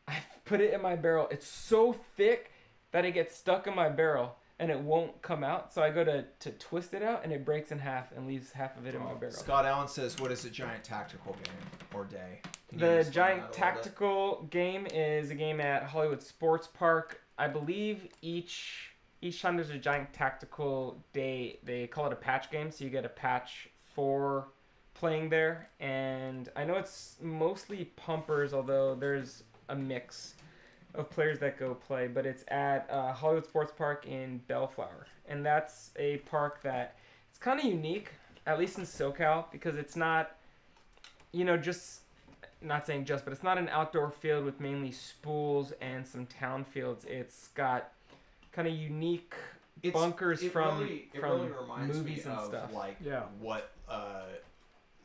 I put it in my barrel. It's so thick that it gets stuck in my barrel and it won't come out. So I go to twist it out and it breaks in half and leaves half of it in my barrel. Scott Allen says, "What is a giant tactical game or day?" Can you The explain that a giant little bit? tactical game is a game at Hollywood Sports Park. I believe each time there's a giant tactical day, they call it a patch game. So you get a patch for playing there. And I know it's mostly pumpers, although there's a mix of players that go play. But it's at Hollywood Sports Park in Bellflower. And that's a park that it's kind of unique, at least in SoCal, because it's not, just... Not saying just, but it's not an outdoor field with mainly spools and some town fields. It's got kind of unique bunkers from really reminds movies me and of stuff. like Yeah. what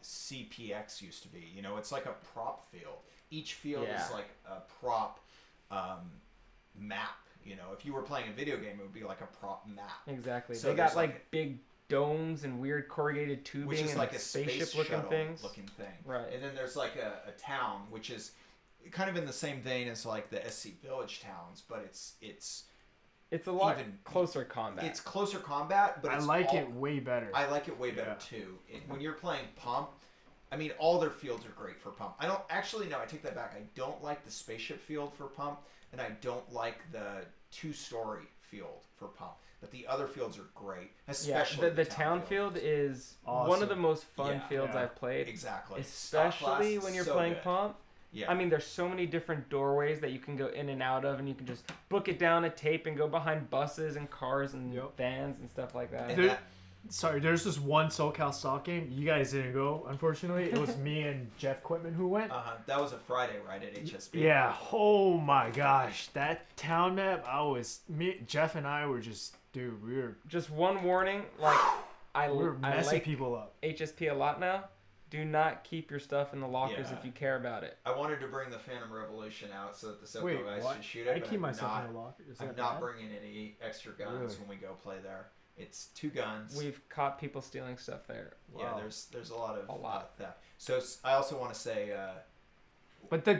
CPX used to be. It's like a prop field. Each field Yeah. is like a prop map. If you were playing a video game, it would be like a prop map. Exactly. So they got there's like big domes and weird corrugated tubing Which is and like a spaceship space looking shuttle things. looking thing. Right. And then there's like a town, which is kind of in the same vein as like the SC Village towns, but it's a lot even closer combat. It's closer combat, but I it's like all, it way better. I like it way better too. When you're playing Pump, I mean, all their fields are great for Pump. I take that back. I don't like the spaceship field for Pump, and I don't like the 2-story field for Pump. But the other fields are great, especially the town field is one Awesome. of the most fun Yeah. fields Yeah. I've played. Exactly. Stock class Especially is when you're so playing good. Pump. Yeah. I mean, there's so many different doorways that you can go in and out of, and you can just book it down a tape and go behind buses and cars and Yep. vans and stuff like that. And Dude, that- Sorry, there's this one SoCal stock game. You guys didn't go, unfortunately. It was me and Jeff Quitman who went. that was a Friday, right, at HSP? Yeah. Oh my gosh, that town map. Jeff and I were just, dude, we were Just one warning, like I messing like people up. HSP a lot now. Do not keep your stuff in the lockers Yeah. if you care about it. I wanted to bring the Phantom Revolution out so that the SoCal Wait, guys what? should shoot it. I but keep I'm myself not, in a locker. Is I'm that not bad? bringing any extra guns Really? when we go play there. It's 2 guns. We've caught people stealing stuff there. Yeah, Wow. there's a lot of A lot. theft. So I also want to say, But the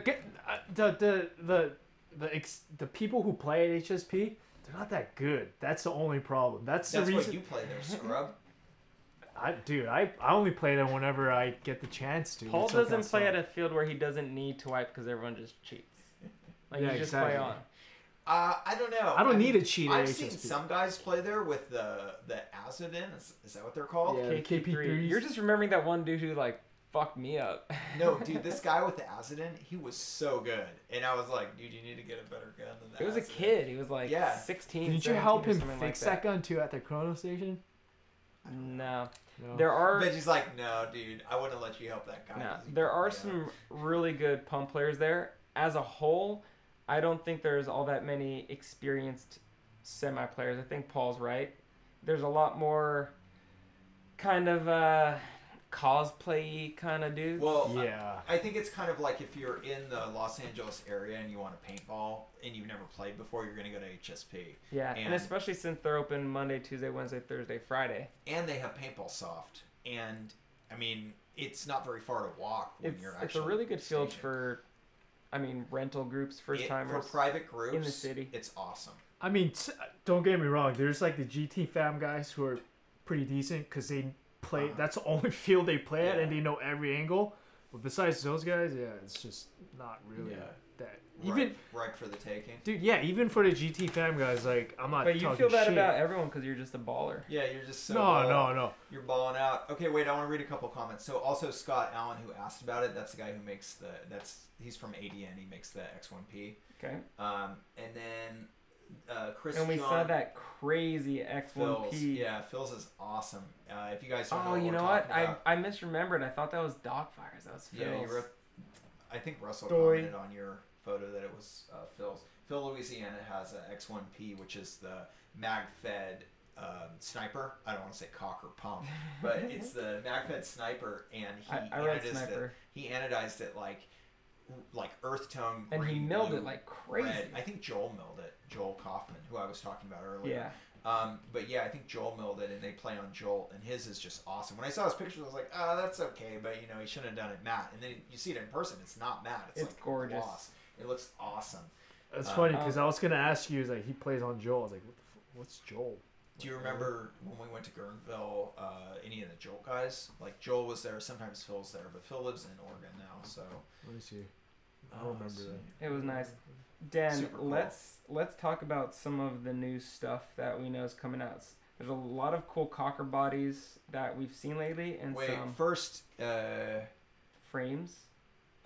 people who play at HSP, they're not that good. That's the only problem. That's the that's reason. what you play there, scrub. I only play them whenever I get the chance to. Paul It's doesn't SoCal play stock. at a field where he doesn't need to wipe because everyone just cheats. Like Yeah, you just exactly. play on. I don't know. I don't need mean, a cheat at I've HSP. seen some guys play there with the Azadin. Is that what they're called? Yeah. the KP3. KP3s. You're just remembering that one dude who like fucked me up. No, dude, this guy with the Azadin, he was so good, and I was like, dude, you need to get a better gun than that. It was a kid. He was like Yeah. 16. Didn't you 17 help or him something fix like that gun too at the Chrono Station? No. No. There are But he's like, no, dude, I wouldn't let you help that guy. no. 'cause he There are fucked me up." some really good pump players there. As a whole, I don't think there's all that many experienced semi players. I think Paul's right. There's a lot more kind of cosplay kind of dudes. Well, Yeah. I think it's kind of like if you're in the Los Angeles area and you want to paintball and you've never played before, you're going to go to HSP. Yeah, and and- especially since they're open Monday, Tuesday, Wednesday, Thursday, Friday. And they have paintball soft. And, I mean, it's not very far to walk when you're It's actually a really good field stationed. for, rental groups, first For timers. private groups, in the city. it's awesome. I mean, don't get me wrong. There's like the GT fam guys who are pretty decent because they play. Uh-huh. That's the only field they play at, Yeah. and they know every angle. But besides those guys, yeah, it's just not really Yeah. that. Even Right for the taking. dude, yeah, even for the GT fam guys, like I'm not. But you talking feel that shit. about everyone because you're just a baller. Yeah, you're just so No. You're balling out. Okay, wait, I want to read a couple comments. So also Scott Allen, who asked about it, that's the guy who makes he's from ADN, he makes the X1P. Okay. And then Chris And we John, saw that crazy X1P. Phil's. Yeah, Phil's is awesome. If you guys don't know Oh, what you we're know what? talking about, I misremembered. I thought that was Dogfires. That was Phil's. yeah, I think Russell Story. commented on your photo that it was Phil's. Phil Louisiana has a X1P, which is the mag-fed sniper. I don't want to say cock or pump, but it's the mag-fed sniper, and he I read anodized Sniper. it. He anodized it like earth tone And he green, milled blue, it like crazy. red. I think Joel milled it. Joel Kaufman, who I was talking about earlier. But yeah, I think Joel milled it, and they play on Jolt, and his is just awesome. When I saw his pictures, I was like, that's okay, but he shouldn't have done it matte. And then you see it in person, it's not matte. It's like gorgeous. Gloss. It looks awesome. That's funny because I was gonna ask you, he plays on Joel. I was like, what's Joel? Do you remember when we went to Guerneville, any of the Jolt guys? Like Joel was there, sometimes Phil's there, but Phil lives in Oregon now, so. Let me see. I don't remember that. It was nice. Dan, Super cool. let's talk about some of the new stuff that we know is coming out. There's a lot of cool cocker bodies that we've seen lately, and some first, frames.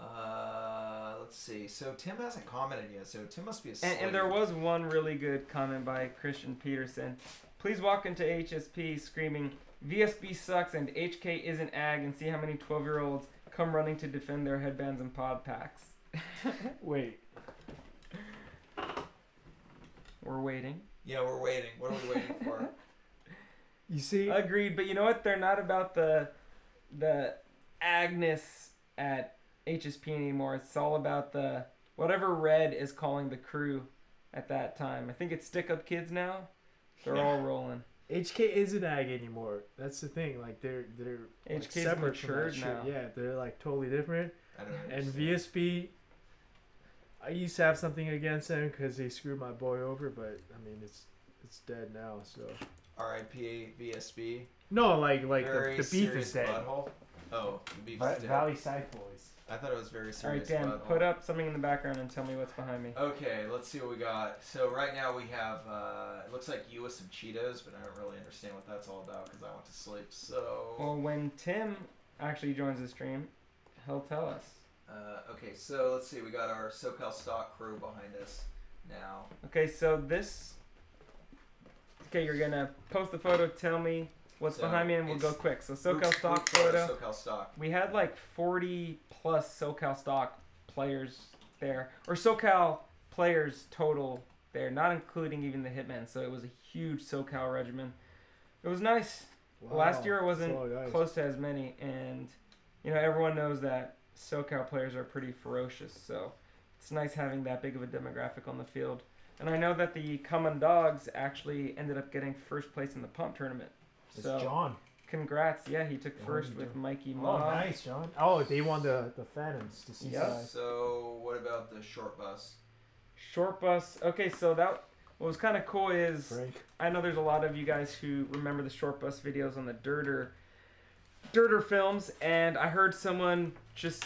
let's see. So Tim hasn't commented yet, so Tim must be asleep. And there was one really good comment by Christian Peterson. Please walk into HSP screaming, VSB sucks and HK isn't ag, and see how many 12-year-olds come running to defend their headbands and pod packs. Wait. We're waiting. Yeah, we're waiting. What are we waiting for? You see? Agreed, but you know what? They're not about the Agnes at HSP anymore. It's all about the whatever Red is calling the crew at that time. I think it's Stick Up Kids now. They're all rolling. HK isn't ag anymore. That's the thing. Like they're like, HK's separate from that matured shit. now. Yeah, they're like totally different. I don't And understand. VSB, I used to have something against them because they screwed my boy over, but I mean it's dead now. So R.I.P. VSB. no, like Very the beef serious is dead. butthole. Oh, the beef is dead. Valley Side Boys. I thought it was very All right, serious. Dan, butthole. put up something in the background and tell me what's behind me. Okay, let's see what we got. So right now we have, it looks like you with some Cheetos, but I don't really understand what that's all about because I went to sleep. So, Well, when Tim actually joins the stream, he'll tell us. okay, so let's see. We got our SoCal stock crew behind us now. Okay, so this. Okay, you're gonna post the photo. Tell me what's So behind me, and we'll go it's quick. So SoCal Group stock photo, photo. SoCal stock. We had like 40 plus SoCal stock players there, or SoCal players total there, not including even the Hitmen. So it was a huge SoCal regimen. It was nice. Last year it wasn't close to as many, and everyone knows that SoCal players are pretty ferocious. So it's nice having that big of a demographic on the field. And I know that the Common Dogs actually ended up getting first place in the pump tournament. It's So John. congrats. Yeah, he took Yeah, first he with did. Mikey Oh, Ma. nice, John. Oh, they won the Phantoms to see. Yeah. So what about the short bus? Short bus. Okay, so what was kind of cool is Frank. I know there's a lot of you guys who remember the short bus videos on the Dirter films, and I heard someone just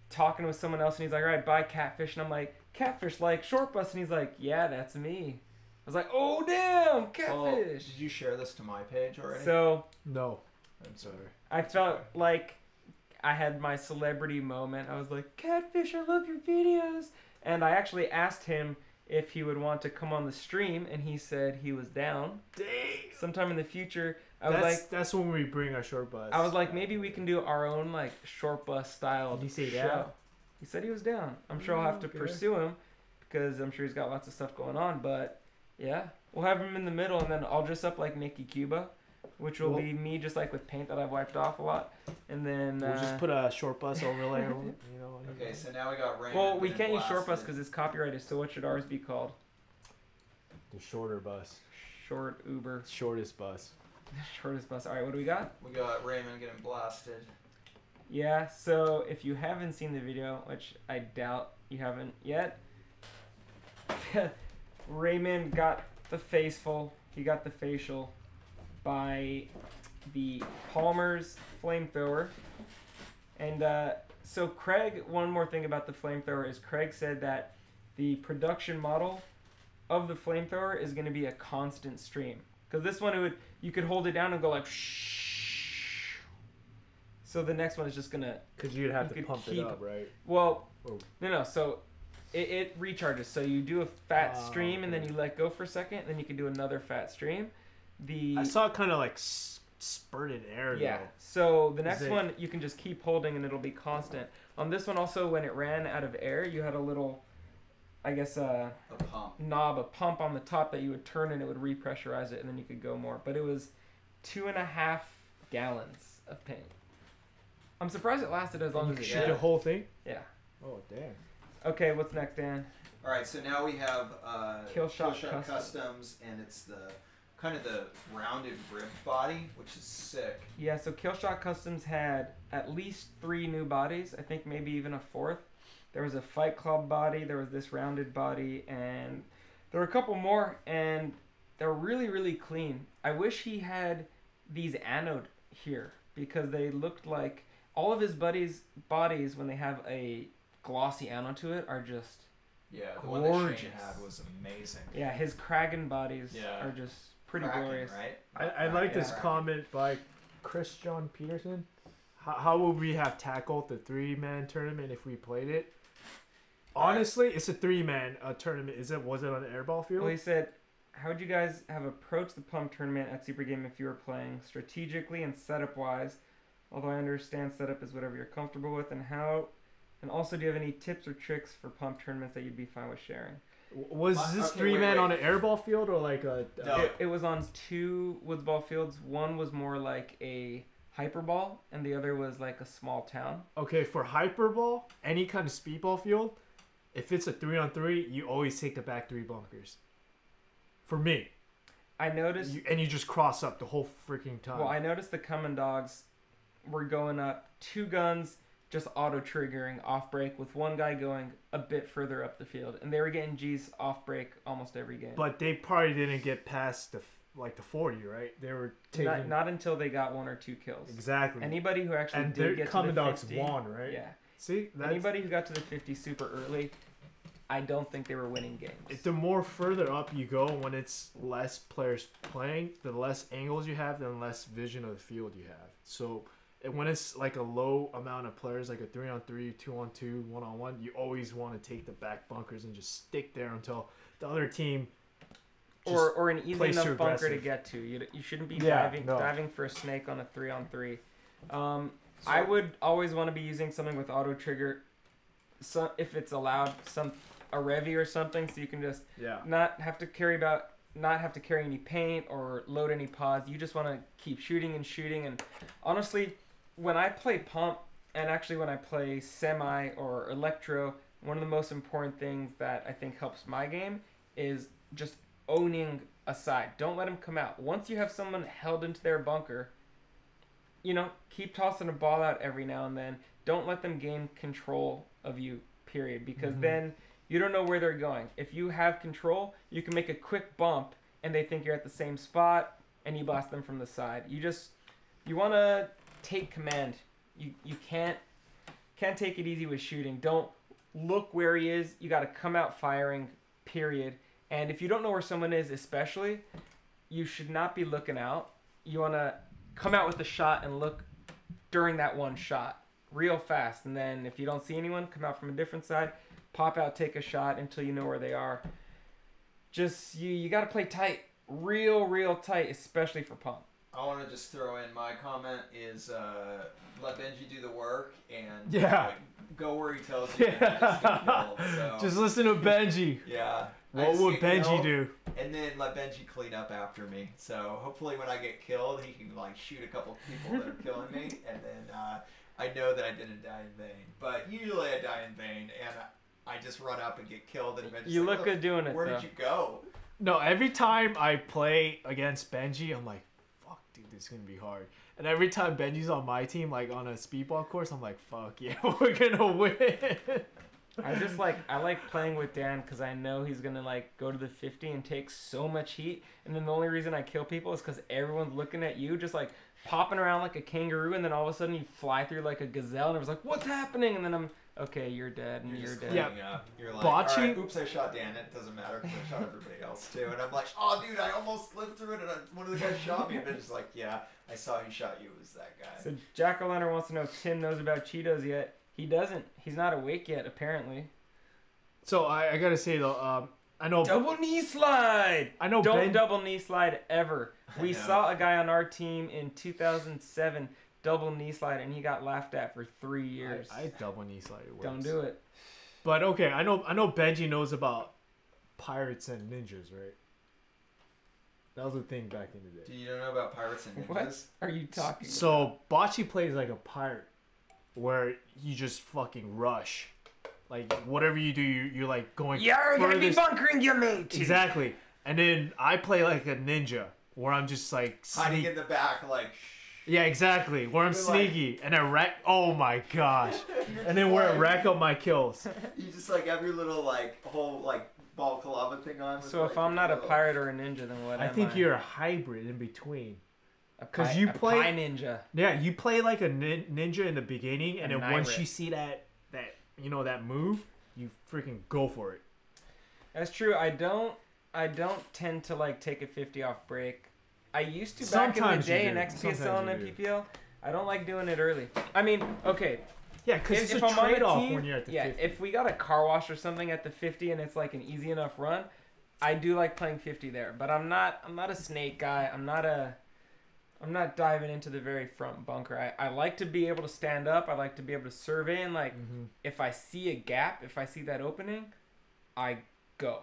talking with someone else, and he's like, all right, buy Catfish, and I'm like, Catfish like short bus, and he's like, yeah, that's me. I was like, oh damn, Well, Catfish. did you share this to my page already? So No. I'm sorry. I felt like I had my celebrity moment. I was like, Catfish, I love your videos. And I actually asked him if he would want to come on the stream, and he said he was down. Dang. Sometime in the future. I was That's when we bring our short bus. I was like, maybe we can do our own like short bus style Did he say show. that? He said he was down. I'm sure I'll have to Okay. pursue him because I'm sure he's got lots of stuff going on. But yeah, we'll have him in the middle, and then I'll dress up like Mickey Cuba, which will Well- be me just like with paint that I've wiped off a lot. And then We'll just put a short bus overlay. on Okay, so now we got Raymond. well, we getting can't use short bus blasted. because it's copyrighted. So what should ours be called? the shorter bus. Short Uber. Shortest bus. Shortest bus. All right, what do we got? We got Raymond getting blasted. Yeah, so if you haven't seen the video, which I doubt you haven't yet, Raymond got the faceful, he got the facial by the Palmer's flamethrower. And so Craig, one more thing about the flamethrower is Craig said that the production model of the flamethrower is going to be a constant stream. Because this one, you could hold it down and go like shh. So the next one is just going to, Because you'd have You to could pump it keep- up, right? well, Oh. no. So it recharges. So you do a fat Oh, stream and then okay. you let go for a second, and then you can do another fat stream. I saw it kind of like spurted air. Yeah. Though. So the Is next it- one you can just keep holding and it'll be constant. On this one also, when it ran out of air, you had a little, I guess, A pump. knob, a pump on the top that you would turn and it would repressurize it, and then you could go more. But it was 2.5 gallons of paint. I'm surprised it lasted as long You as could it shoot did. the whole thing. Yeah. Oh damn. Okay, what's next, Dan? All right, so now we have Kill Shot Customs, and it's the kind of the rounded rib body, which is sick. Yeah, so Killshot Customs had at least 3 new bodies. I think maybe even a 4th. There was a Fight Club body, there was this rounded body, and there were a couple more, and they're really, really clean. I wish he had these anode here, because they looked like all of his bodies, when they have a glossy anode to it, are just Yeah, the gorgeous. one that Shane had was amazing. Yeah, just Yeah. are just pretty Kraken, glorious. right? I like this Kraken. comment by Chris John Peterson. How would we have tackled the 3-man tournament if we played it? Honestly, it's a 3-man tournament. Was it on the airball field? Well, he said, how would you guys have approached the pump tournament at Super Game if you were playing strategically and setup wise? Although I understand setup is whatever you're comfortable with, and also, do you have any tips or tricks for pump tournaments that you'd be fine with sharing? Was this okay, 3-man wait. on an airball field or like a? No. It was on 2 woods ball fields. One was more like a hyperball, and the other was like a small town. Okay, for hyperball, any kind of speedball field, if it's a 3-on-3, you always take the back 3 bunkers. For me, I noticed. you just cross up the whole freaking time. Well, I noticed the Coming Dogs were going up 2 guns, just auto triggering off break, with one guy going a bit further up the field, and they were getting G's off break almost every game. But they probably didn't get past the 40, right? They were taking not until they got 1 or 2 kills. exactly. Anybody who actually And did their get to Common the Dogs 50, won, right? Yeah. See, that's, Anybody who got to the 50 super early, I don't think they were winning games. the more further up you go, when it's less players playing, the less angles you have, the less vision of the field you have. So when it's like a low amount of players, like a 3-on-3, 2-on-2, 1-on-1, you always want to take the back bunkers and just stick there until the other team or an easy plays enough too bunker to aggressive. get to. You shouldn't be Yeah, diving for a snake on a 3-on-3. I would always want to be using something with auto trigger, so if it's allowed, a Revy or something, so you can just not have to carry any paint or load any pods. You just want to keep shooting and shooting. And honestly, when I play pump, and actually when I play semi or electro, one of the most important things that I think helps my game is just owning a side. Don't let them come out. Once you have someone held into their bunker, keep tossing a ball out every now and then. Don't let them gain control of you, period, because then you don't know where they're going. If you have control, you can make a quick bump and they think you're at the same spot and you blast them from the side. You want to take command. You can't take it easy with shooting. Don't look where he is. You got to come out firing, period. And if you don't know where someone is, especially, you should not be looking out. You want to come out with a shot and look during that one shot real fast. And then if you don't see anyone, come out from a different side, pop out, take a shot until you know where they are. Just, you got to play tight, real tight, especially for pump. I want to just throw in my comment is let Benji do the work and go where he tells you. So, just listen to Benji. Yeah. What would Benji killed, do? And then let Benji clean up after me. So hopefully when I get killed, he can shoot a couple people that are killing me, and then I know that I didn't die in vain. But usually I die in vain, and I just run up and get killed. And Benji's You like, look good doing it. Where though. did you go? No, every time I play against Benji, I'm like, fuck, dude, this is gonna be hard. And every time Benji's on my team, like on a speedball course, I'm like, fuck yeah, we're gonna win. I like playing with Dan because I know he's gonna go to the 50 and take so much heat, and then the only reason I kill people is because everyone's looking at you, just popping around like a kangaroo, and then all of a sudden you fly through like a gazelle, and I was like, what's happening? And then I'm okay, you're dead, and you're dead. Yeah. You're like, Bocce- all right, oops, I shot Dan. It doesn't matter because I shot everybody else too. And I'm like, oh, dude, I almost lived through it, and one of the guys shot me. And Benji's like, yeah, I saw who shot you. It was that guy. So Jack-O-Lantern wants to know if Tim knows about Cheetos yet. He doesn't. He's not awake yet, apparently. So I gotta say though, I know Double knee slide. I know Don't Ben- double knee slide ever. We know. saw a guy on our team in 2007 double knee slide, and he got laughed at for 3 years. I double knee slide. Don't do it. But okay, I know Benji knows about pirates and ninjas, right? That was a thing back in the Do day. you know about pirates and ninjas? What are you talking about? So Bocce plays like a pirate, where you just fucking rush. Like whatever you do, you're like going. You're gonna be furthest- bunkering your mate. Exactly. And then I play like a ninja, where I'm just like Hiding in the back, like. Yeah, exactly. Where I'm You're like- sneaky and I rack. Oh my gosh! And then where I rack up my kills. You just like have your little like whole like balaclava thing on. with, So like, if I'm not a little- pirate or a ninja, then what I am think I? you're a hybrid in between. 'cause a you play- pie ninja. Yeah, you play like a ninja in the beginning, and A then once pirate. you see that that move, you freaking go for it. That's true. I don't tend to like take a 50 off break. I used to back Sometimes in the you day in do. XPSL Sometimes and you do. MPPL. I don't like doing it early. I mean, okay, Yeah, because it's a I'm on a trade-off team, when you're at the yeah, 50. if we got a car wash or something at the 50 and it's like an easy enough run, I do like playing 50 there. But I'm not a snake guy. I'm not diving into the very front bunker. I like to be able to stand up. I like to be able to serve in. Like, if I see a gap, if I see that opening, I go.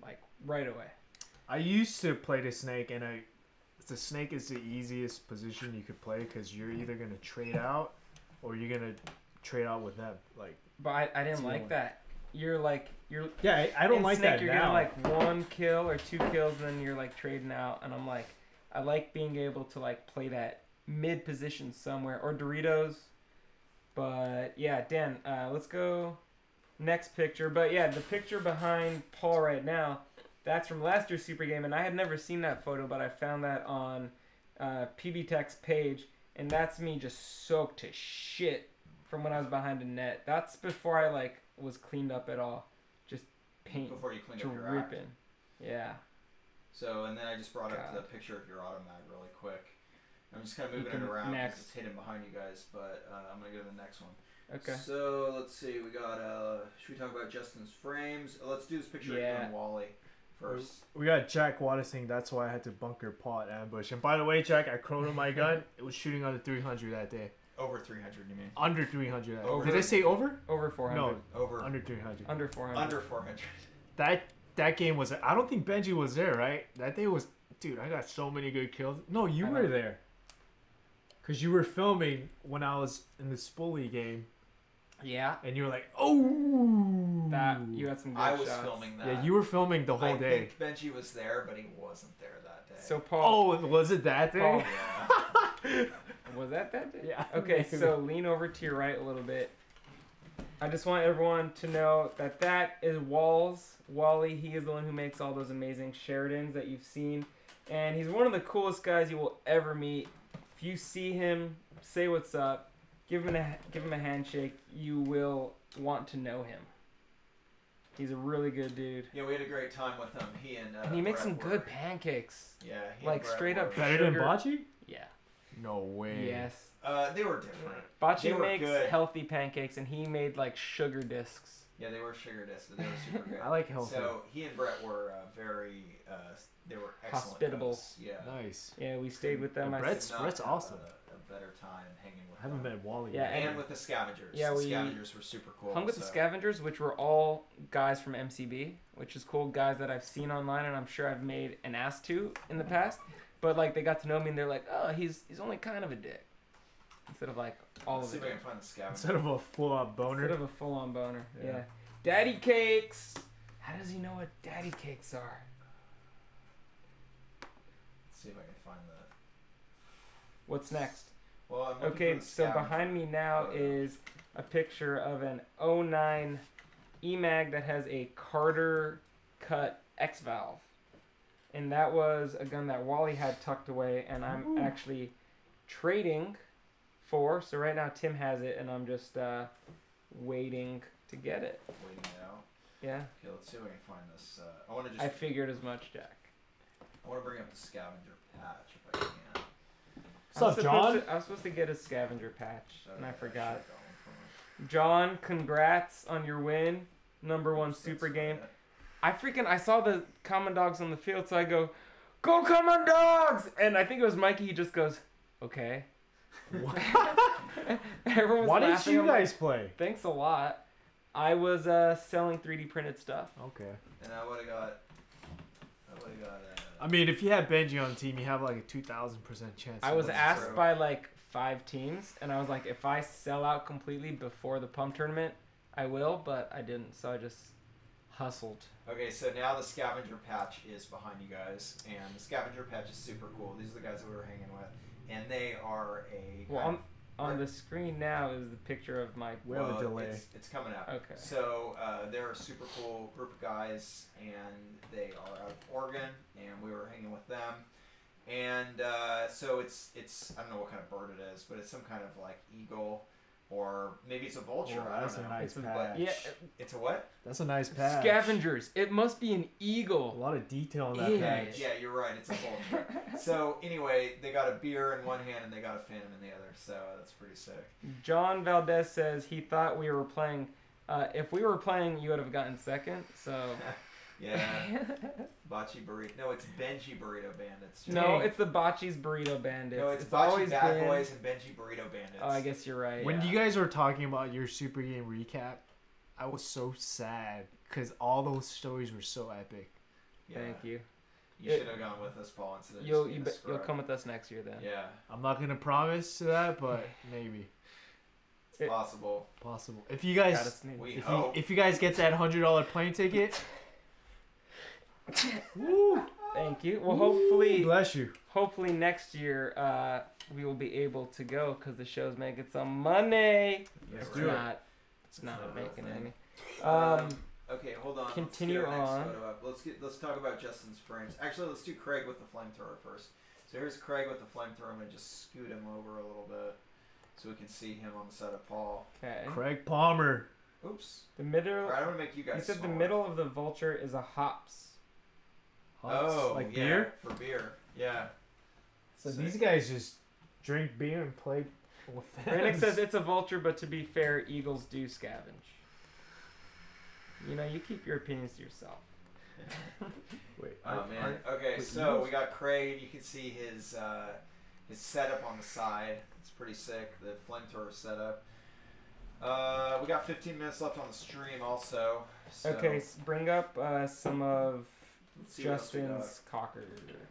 Like, right away. I used to play the snake, and the snake is the easiest position you could play because you're either gonna trade out or you're gonna trade out with them. Like, But I didn't like one. that. You're yeah, I don't in like Snake, that you're now. getting like 1 kill or 2 kills, and then you're like trading out, and I'm like, I like being able to like play that mid position somewhere or Doritos. But yeah, Dan, let's go next picture. But yeah, the picture behind Paul right now, that's from last year's Super Game, and I had never seen that photo, but I found that on PB Tech's page, and that's me just soaked to shit from when I was behind a net. That's before I like was cleaned up at all, just paint before you cleaned up your act. dripping. Yeah. So and then I just brought up God. the picture of your automag really quick. I'm just kind of moving can- it around because next. it's hidden behind you guys, but I'm gonna go to the next one. Okay. So let's see. We got. Should we talk about Justin's frames? Let's do this picture of you Yeah. and Wally first. We got Jack Wattising. That's why I had to bunker pot ambush. And by the way, Jack, I chronoed my gun. It was shooting under 300 that day. Over 300, you mean? Under 300 that day. Over. Did I say over? Over 400. No, Over. under 300. Under 400. Under 400. That game was. I don't think Benji was there, right? That day was. Dude, I got so many good kills. No, you I were know. there. Because you were filming when I was in the Spoolie game. Yeah. And you were like, oh. That you had some good I was shots. filming that. Yeah, you were filming the whole I day. think Benji was there, but he wasn't there that day. So Paul. Oh, was it that day? Paul. Yeah. Was that day? Yeah. Okay, maybe. so lean over to your right a little bit. I just want everyone to know that is Wally. He is the one who makes all those amazing Sheridans that you've seen. And he's one of the coolest guys you will ever meet. If you see him, say what's up. Give him a handshake. You will want to know him. He's a really good dude. Yeah, we had a great time with him. He and And he makes Brett some were- good pancakes. Yeah, he like, and Brett straight up were- Better than sugar. Bocce? Yeah. No way. Yes. They were different. They Bocce were makes good. healthy pancakes, and he made like sugar discs. Yeah, they were sugar discs, but they were super good. I like healthy. So he and Brett were very. They were excellent. Hospitable. hosts. Yeah. Nice. Yeah, we stayed with them. And I Brett's- Could not Brett's have awesome. A better time hanging with I haven't them. met Wally Yeah, yet. And with the scavengers. Yeah, the we scavengers were super cool. hung with the so- scavengers, which were all guys from MCB, which is cool. Guys that I've seen online, and I'm sure I've made an ass to in the past. But like they got to know me, and they're like, "Oh, he's only kind of a dick," instead of like all Let's of see it. if I can find the scavengers. Instead of a full-on boner. Instead of a full-on boner. Yeah. Yeah. Daddy cakes. How does he know what daddy cakes are? Let's see if I can find the. What's next? Well, I'm looking Okay, for the so scavenger behind me now photo. is a picture of an 09 EMAG that has a Carter cut X valve. And that was a gun that Wally had tucked away, and I'm actually trading for. So right now Tim has it, and I'm just waiting to get it. Waiting it out. Yeah, Okay, let's see if I can find this. I want to just. I figured as much, Jack. I want to bring up the scavenger patch if I can. What's up, John? I was supposed to get a scavenger patch, and I Okay, forgot. should've gone for it. John, congrats on your win. Number 1 Oops, super that's game. not I saw the Common Dogs on the field, so I go, "Go Common Dogs!" And I think it was Mikey. He just goes, "Okay." Everyone was Why didn't laughing. you I'm like, guys play? Thanks a lot. I was selling 3D printed stuff. Okay. And I would have got. I mean, if you had Benji on the team, you have like a 2,000% chance. I was That's asked true. by like 5 teams, and I was like, if I sell out completely before the pump tournament, I will, but I didn't. So I just hustled. Okay, so now the scavenger patch is behind you guys, and the scavenger patch is super cool. These are the guys that we were hanging with, and they are a Well, on the screen now is the picture of my. We have a delay. It's coming up. Okay. So they're a super cool group of guys, and they are out of Oregon, and we were hanging with them. And so it's I don't know what kind of bird it is, but it's some kind of like eagle, or maybe it's a vulture. Oh, I that's don't a know. nice It's a- patch. yeah. It's a what? That's a nice patch. Scavengers. It must be an A eagle. lot of detail in that Yeah. patch. Yeah, you're right. It's a vulture. So anyway, they got a beer in one hand and they got a phantom in the other. So that's pretty sick. John Valdez says he thought we were playing. If we were playing, you would have gotten second. So. Yeah. Bocce Burrito. No, it's Benji Burrito Bandits. No, it's the Bocce's Burrito Bandits. No, it's Bocce always Bad been. Boys and Benji Burrito Bandits. Oh, I guess you're right. When Yeah. you guys were talking about your super game recap, I was so sad because all those stories were so epic. Yeah. Thank you. You should have gone with us, Paul, instead of You'll just being a you'll scrub. come with us next year then. Yeah, I'm not gonna promise to that, but maybe it's possible. possible. If you Gotta guys, sneeze. We if hope. you guys get that $100 plane ticket, woo, Thank you. Well, Woo, bless you. hopefully next year we will be able to go because the show's making some money. Let's It's do it. not. It's not not a real making thing. any. Okay, hold on. continue let's get our on. next photo up. Let's talk about Justin's frames. Actually, let's do Craig with the flamethrower first. So here's Craig with the flamethrower. I'm gonna just scoot him over a little bit so we can see him on the side of Paul. Okay. Craig Palmer. Oops. The middle. All right, I'm gonna make you guys. You said the smaller. middle of the vulture is a hops. Hops, Oh, like yeah, beer. for beer. Yeah. So Sick. these guys just drink beer and play with Rennick fans. says it's a vulture, but to be fair, eagles do scavenge. You know, you keep your opinions to yourself. Wait, Oh man. Okay, wait, so Eagles? we got Craig. You can see his setup on the side. It's pretty sick. The flamethrower setup. We got 15 minutes left on the stream also. So Okay, bring up some of let's see what else we got. Justin's cocker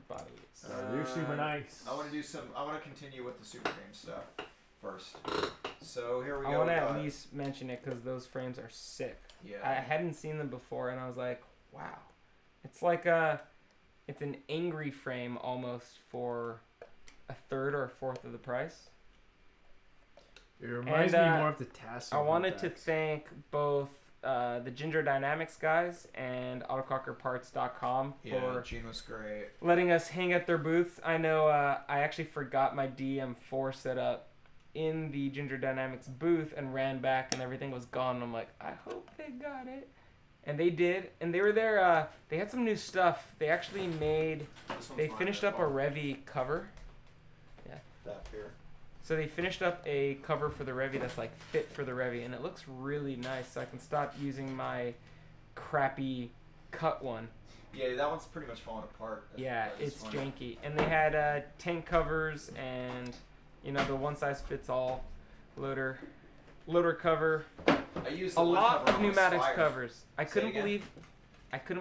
bodies. You're super nice. I want to continue with the super game stuff first. So here we I go. want to We at got- least mention it because those frames are sick. Yeah. I hadn't seen them before, and I was like, wow. It's like it's an angry frame almost for a third or a fourth of the price. It reminds And, me more of the tassel. I wanted to decks. thank both the Ginger Dynamics guys and AutoclockerParts.com Yeah, for Gene was great. letting us hang at their booths. I know I actually forgot my DM4 setup in the Ginger Dynamics booth and ran back and everything was gone. I'm like, I hope they got it. And they did. And they were there. They had some new stuff. They actually made, This one's they mine, finished that up a Paul. Revy cover. That beer. So they finished up a cover for the Revy that's like fit for the Revy. And it looks really nice. So I can stop using my crappy cut one. Yeah, that one's pretty much falling apart. Yeah, at this it's point. janky. And they had tank covers and, you know, the one size fits all loader cover. I used the A one lot cover of on my pneumatics Swire. covers. I Say couldn't again?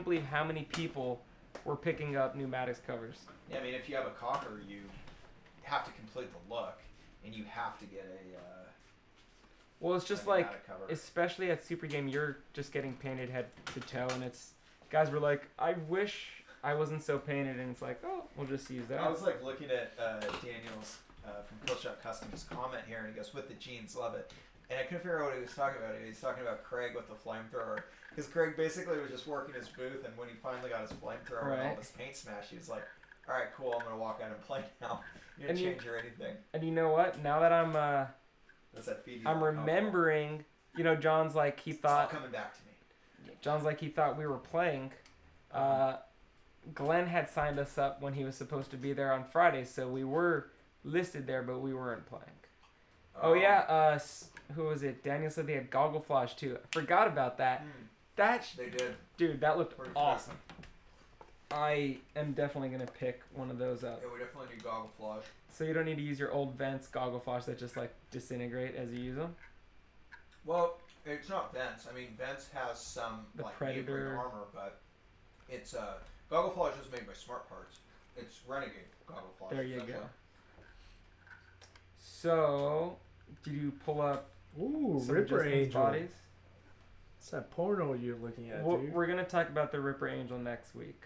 believe how many people were picking up pneumatics covers. Yeah, I mean, if you have a cocker, you have to complete the look, and you have to get a. Well, it's just a like, pneumatic cover. especially at Super Game, you're just getting painted head to toe, and it's guys were like, I wish I wasn't so painted, and it's like, oh, we'll just use that. I was like looking at Daniel's from Killshot Customs comment here, and he goes, "With the jeans, love it." And I couldn't figure out what he was talking about. He was talking about Craig with the flamethrower, because Craig basically was just working his booth, and when he finally got his flamethrower and all Right. this paint smash, he was like, "All right, cool. I'm gonna walk out and play now. You And didn't you- change or anything." And you know what? Now that That's that feed you I'm the alcohol. remembering, you know, John's like he It's all thought coming back to me. we were playing. Glenn had signed us up when he was supposed to be there on Friday, so we were listed there, but we weren't playing. Oh yeah, who was it? Daniel said they had goggle flash too. I forgot about that. They did. Dude, that looked Pretty awesome. I am definitely gonna pick one of those up. Yeah, we definitely need goggle flash. So you don't need to use your old vents goggle flash that just like disintegrate as you use them. Well, it's not Vents. I mean, Vents has some The like Predator. neighboring armor, but it's goggle flash is made by Smart Parts. It's Renegade goggle flash. There you essentially. go. So, did you pull up Ooh, some of Ripper Justin's Angel. bodies? It's that porno you're looking at, Well, dude. we're gonna talk about the Ripper Angel next week.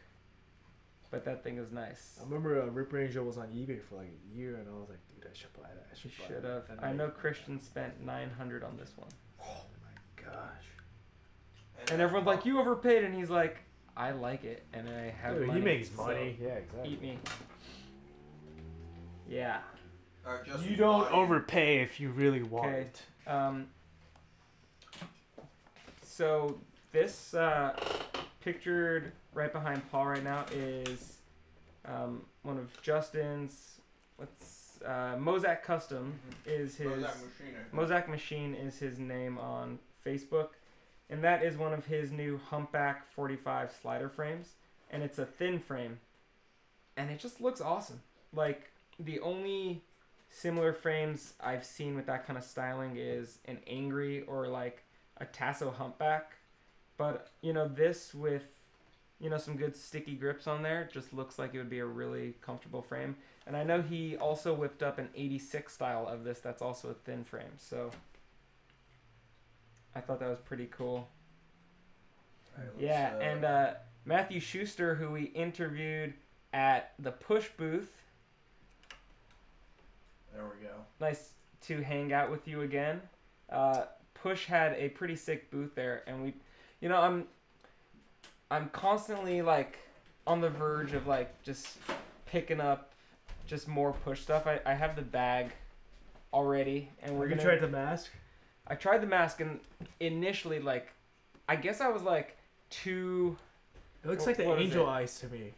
But that thing is nice. I remember Ripper Angel was on eBay for like a year, and I was like, dude, I should buy that. I You should buy should that. have. And I know Christian spent $900 on this one. Oh my gosh. And everyone's like, you overpaid, and he's like, I like it, and I have Dude, money. he makes so money. Yeah, exactly. Eat me. Yeah. You don't overpay if you really want Okay. it. So this pictured right behind Paul right now is one of Justin's. What's Mozak Custom is his. Mozak Machine is his name on Facebook, and that is one of his new Humpback 45 slider frames, and it's a thin frame, and it just looks awesome. Like the only similar frames I've seen with that kind of styling is an Angry or like a Tasso Humpback, but you know, this with, you know, some good sticky grips on there just looks like it would be a really comfortable frame. And I know he also whipped up an 86 style of this that's also a thin frame, so I thought that was pretty cool. Yeah, and Matthew Schuster, who we interviewed at the Push booth. There we go. Nice to hang out with you again. Push had a pretty sick booth there, and we, you know, I'm constantly like on the verge of like just picking up just more Push stuff. I have the bag already, and we're gonna. You tried the mask? I tried the mask, and initially, like, I guess I was like too. It looks like the what is angel it? eyes to me.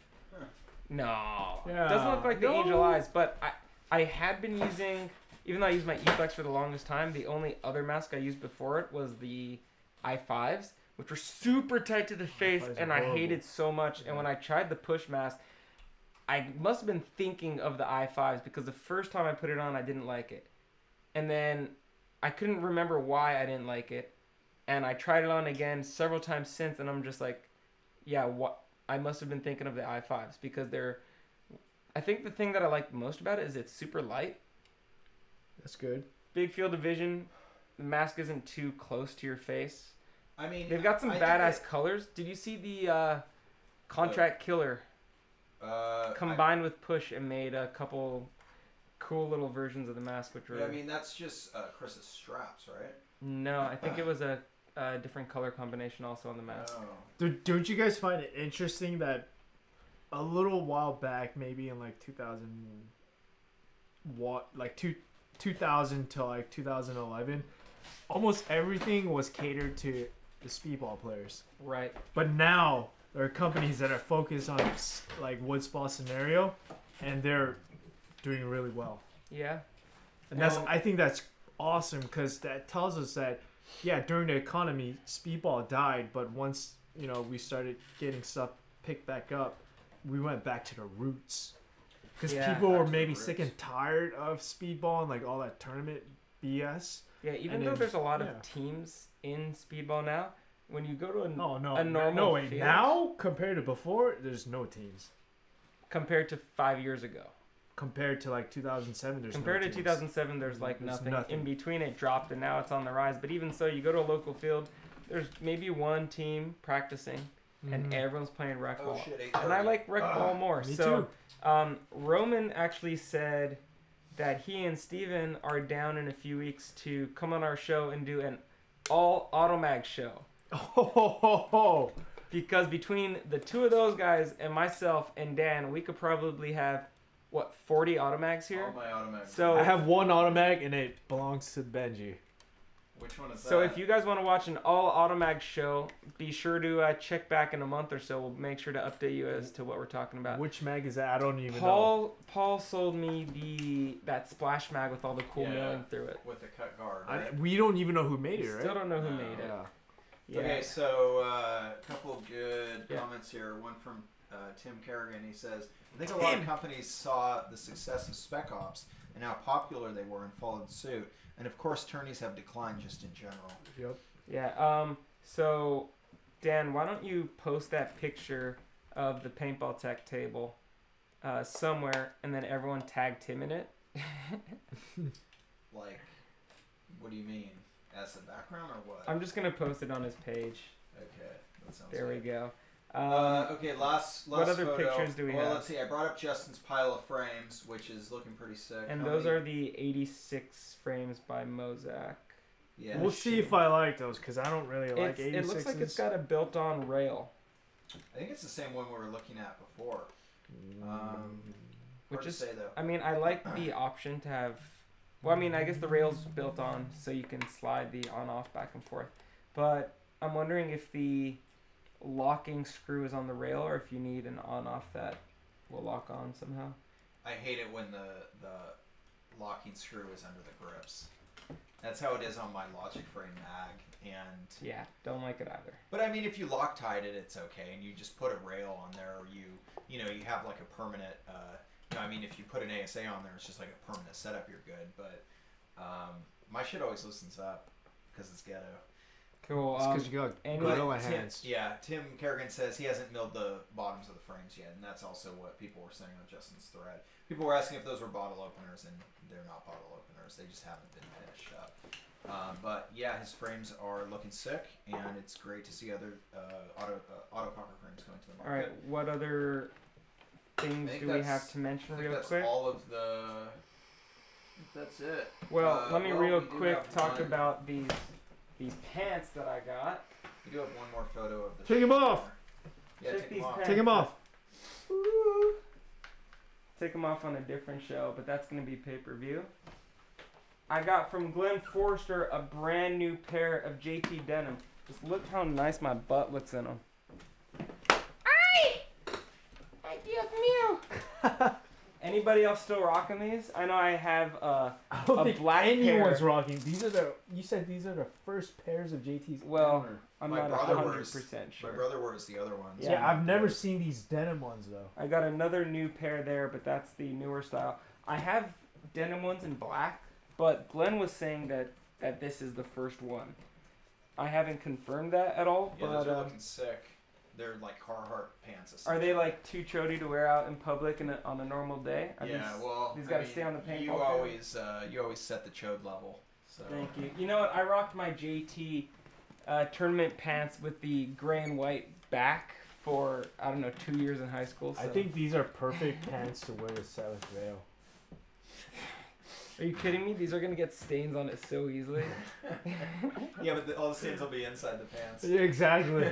No, Yeah. it doesn't look like the No. angel eyes, but I had been using, even though I used my E-Flex for the longest time, the only other mask I used before it was the i5s, which were super tight to the face, i5s and are I horrible. hated so much. Yeah. And when I tried the Push mask, I must have been thinking of the i5s, because the first time I put it on, I didn't like it. And then I couldn't remember why I didn't like it. And I tried it on again several times since, and I'm just like, yeah, what? I must have been thinking of the i5s, because they're... I think the thing that I like most about it is it's super light. That's good. Big field of vision. The mask isn't too close to your face. I mean, They've got some I badass colors. Did you see the Contract Killer combined with Push and made a couple cool little versions of the mask, which were... Yeah, I mean, that's just Chris's straps, right? No, I think it was a different color combination also on the mask. Oh. Don't you guys find it interesting that a little while back, maybe in like 2000 to like 2011, almost everything was catered to the speedball players. Right. But now there are companies that are focused on like wood spa scenario, and they're doing really well. Yeah. And I think that's awesome, because that tells us that, yeah, during the economy, speedball died, but once, you know, we started getting stuff picked back up, we went back to the roots. Because Yeah. people were Back to the maybe roots. sick and tired of speedball and like all that tournament BS. Yeah, even And though then- there's a lot yeah. of teams in speedball now, when you go to a Oh no, a normal wait, field now compared to before, there's no teams. compared to 5 years ago. Compared to like 2007, there's Compared no to teams. 2007, there's like There's nothing. nothing. In between, it dropped, and now it's on the rise. But even so, you go to a local field, there's maybe one team practicing, and Mhm. everyone's playing rec Oh ball. shit! And I like rec ball more. Me So, too. Roman actually said that he and Steven are down in a few weeks to come on our show and do an all Automag show. Oh, Because between the two of those guys and myself and Dan, we could probably have, what, 40 Automags here? All my automatic. So, I have one automatic and it belongs to Benji. Which one is so that? if you guys want to watch an all Automag show, be sure to check back in a month or so. We'll make sure to update you as to what we're talking about. Which mag is that? I don't even know. Paul sold me that splash mag with all the cool Yeah. milling through it. with the cut guard. Right? We don't even know who made it, right? Still don't know who No. made it. Yeah. Yeah. Okay, so a couple of good Yeah. comments here. One from Tim Kerrigan. He says, "I think a lot of companies saw the success of Spec Ops and how popular they were and followed suit. And of course, tourneys have declined just in general." Yep. Yeah. So, Dan, why don't you post that picture of the paintball tech table somewhere, and then everyone tag Tim in it? Like, what do you mean? as the background or what? I'm just gonna post it on his page. Okay, that sounds There we good. go. Okay, last what other photo. pictures do we well, have? let's see. I brought up Justin's pile of frames, which is looking pretty sick. And How those many- are the 86 frames by Mozak. Yeah. We'll see if I like those because I don't really like 86s. It looks like it's got a built-on rail, I think it's the same one we were looking at before. Hard which to is. say though. I mean, I like the option to have. Well, I mean, I guess the rail's built on, so you can slide the on-off back and forth. But I'm wondering if the locking screw is on the rail, or if you need an on-off that will lock on somehow. I hate it when the locking screw is under the grips. That's how it is on my Logic Frame mag, and Yeah, don't like it either. but I mean, if you Loctite it, it's okay, and you just put a rail on there, or you have like a permanent. I mean, if you put an ASA on there, it's just like a permanent setup. You're good, but my shit always loosens up because it's ghetto. Cool. because you got and gorilla Tim, hands. yeah, Tim Kerrigan says he hasn't milled the bottoms of the frames yet, and that's also what people were saying on Justin's thread. People were asking if those were bottle openers, and they're not bottle openers. They just haven't been finished up. But yeah, his frames are looking sick, and it's great to see other autococker frames going to the All market. right. What other things think do we have that's- to mention I think real that's quick? all of the. I think that's it. Well, let me real we do quick have talk one- about these pants that I got. We do have one more photo of the. Take 'em off. Yeah, Check take these them off. pants. Take them off. Woo. Take them off on a different show, but that's going to be pay-per-view. I got from Glenn Forster a brand new pair of JT denim. Just look how nice my butt looks in them. Anybody else still rocking these? I know I have I don't A think black anyone's pair. rocking. These are you said these are the first pairs of JT's. Well, ever. I'm My not brother 100% wears- sure. My brother wears the other ones. Yeah, I've never seen these denim ones though. I got another new pair there, but that's the newer style. I have denim ones in black, but Glenn was saying that this is the first one. I haven't confirmed that at all, Yeah, but those are looking sick. They're like Carhartt pants. are they like too chody to wear out in public on a normal day? Are Yeah, these- well, these I gotta mean, stay on the paintball You field? always set the chode level. So. Thank you. You know what? I rocked my JT tournament pants with the gray and white back for, I don't know, 2 years in high school. So. I think these are perfect pants to wear to Seventh Rail. Are you kidding me? These are gonna get stains on it so easily. Yeah, but all the stains will be inside the pants. Yeah, exactly.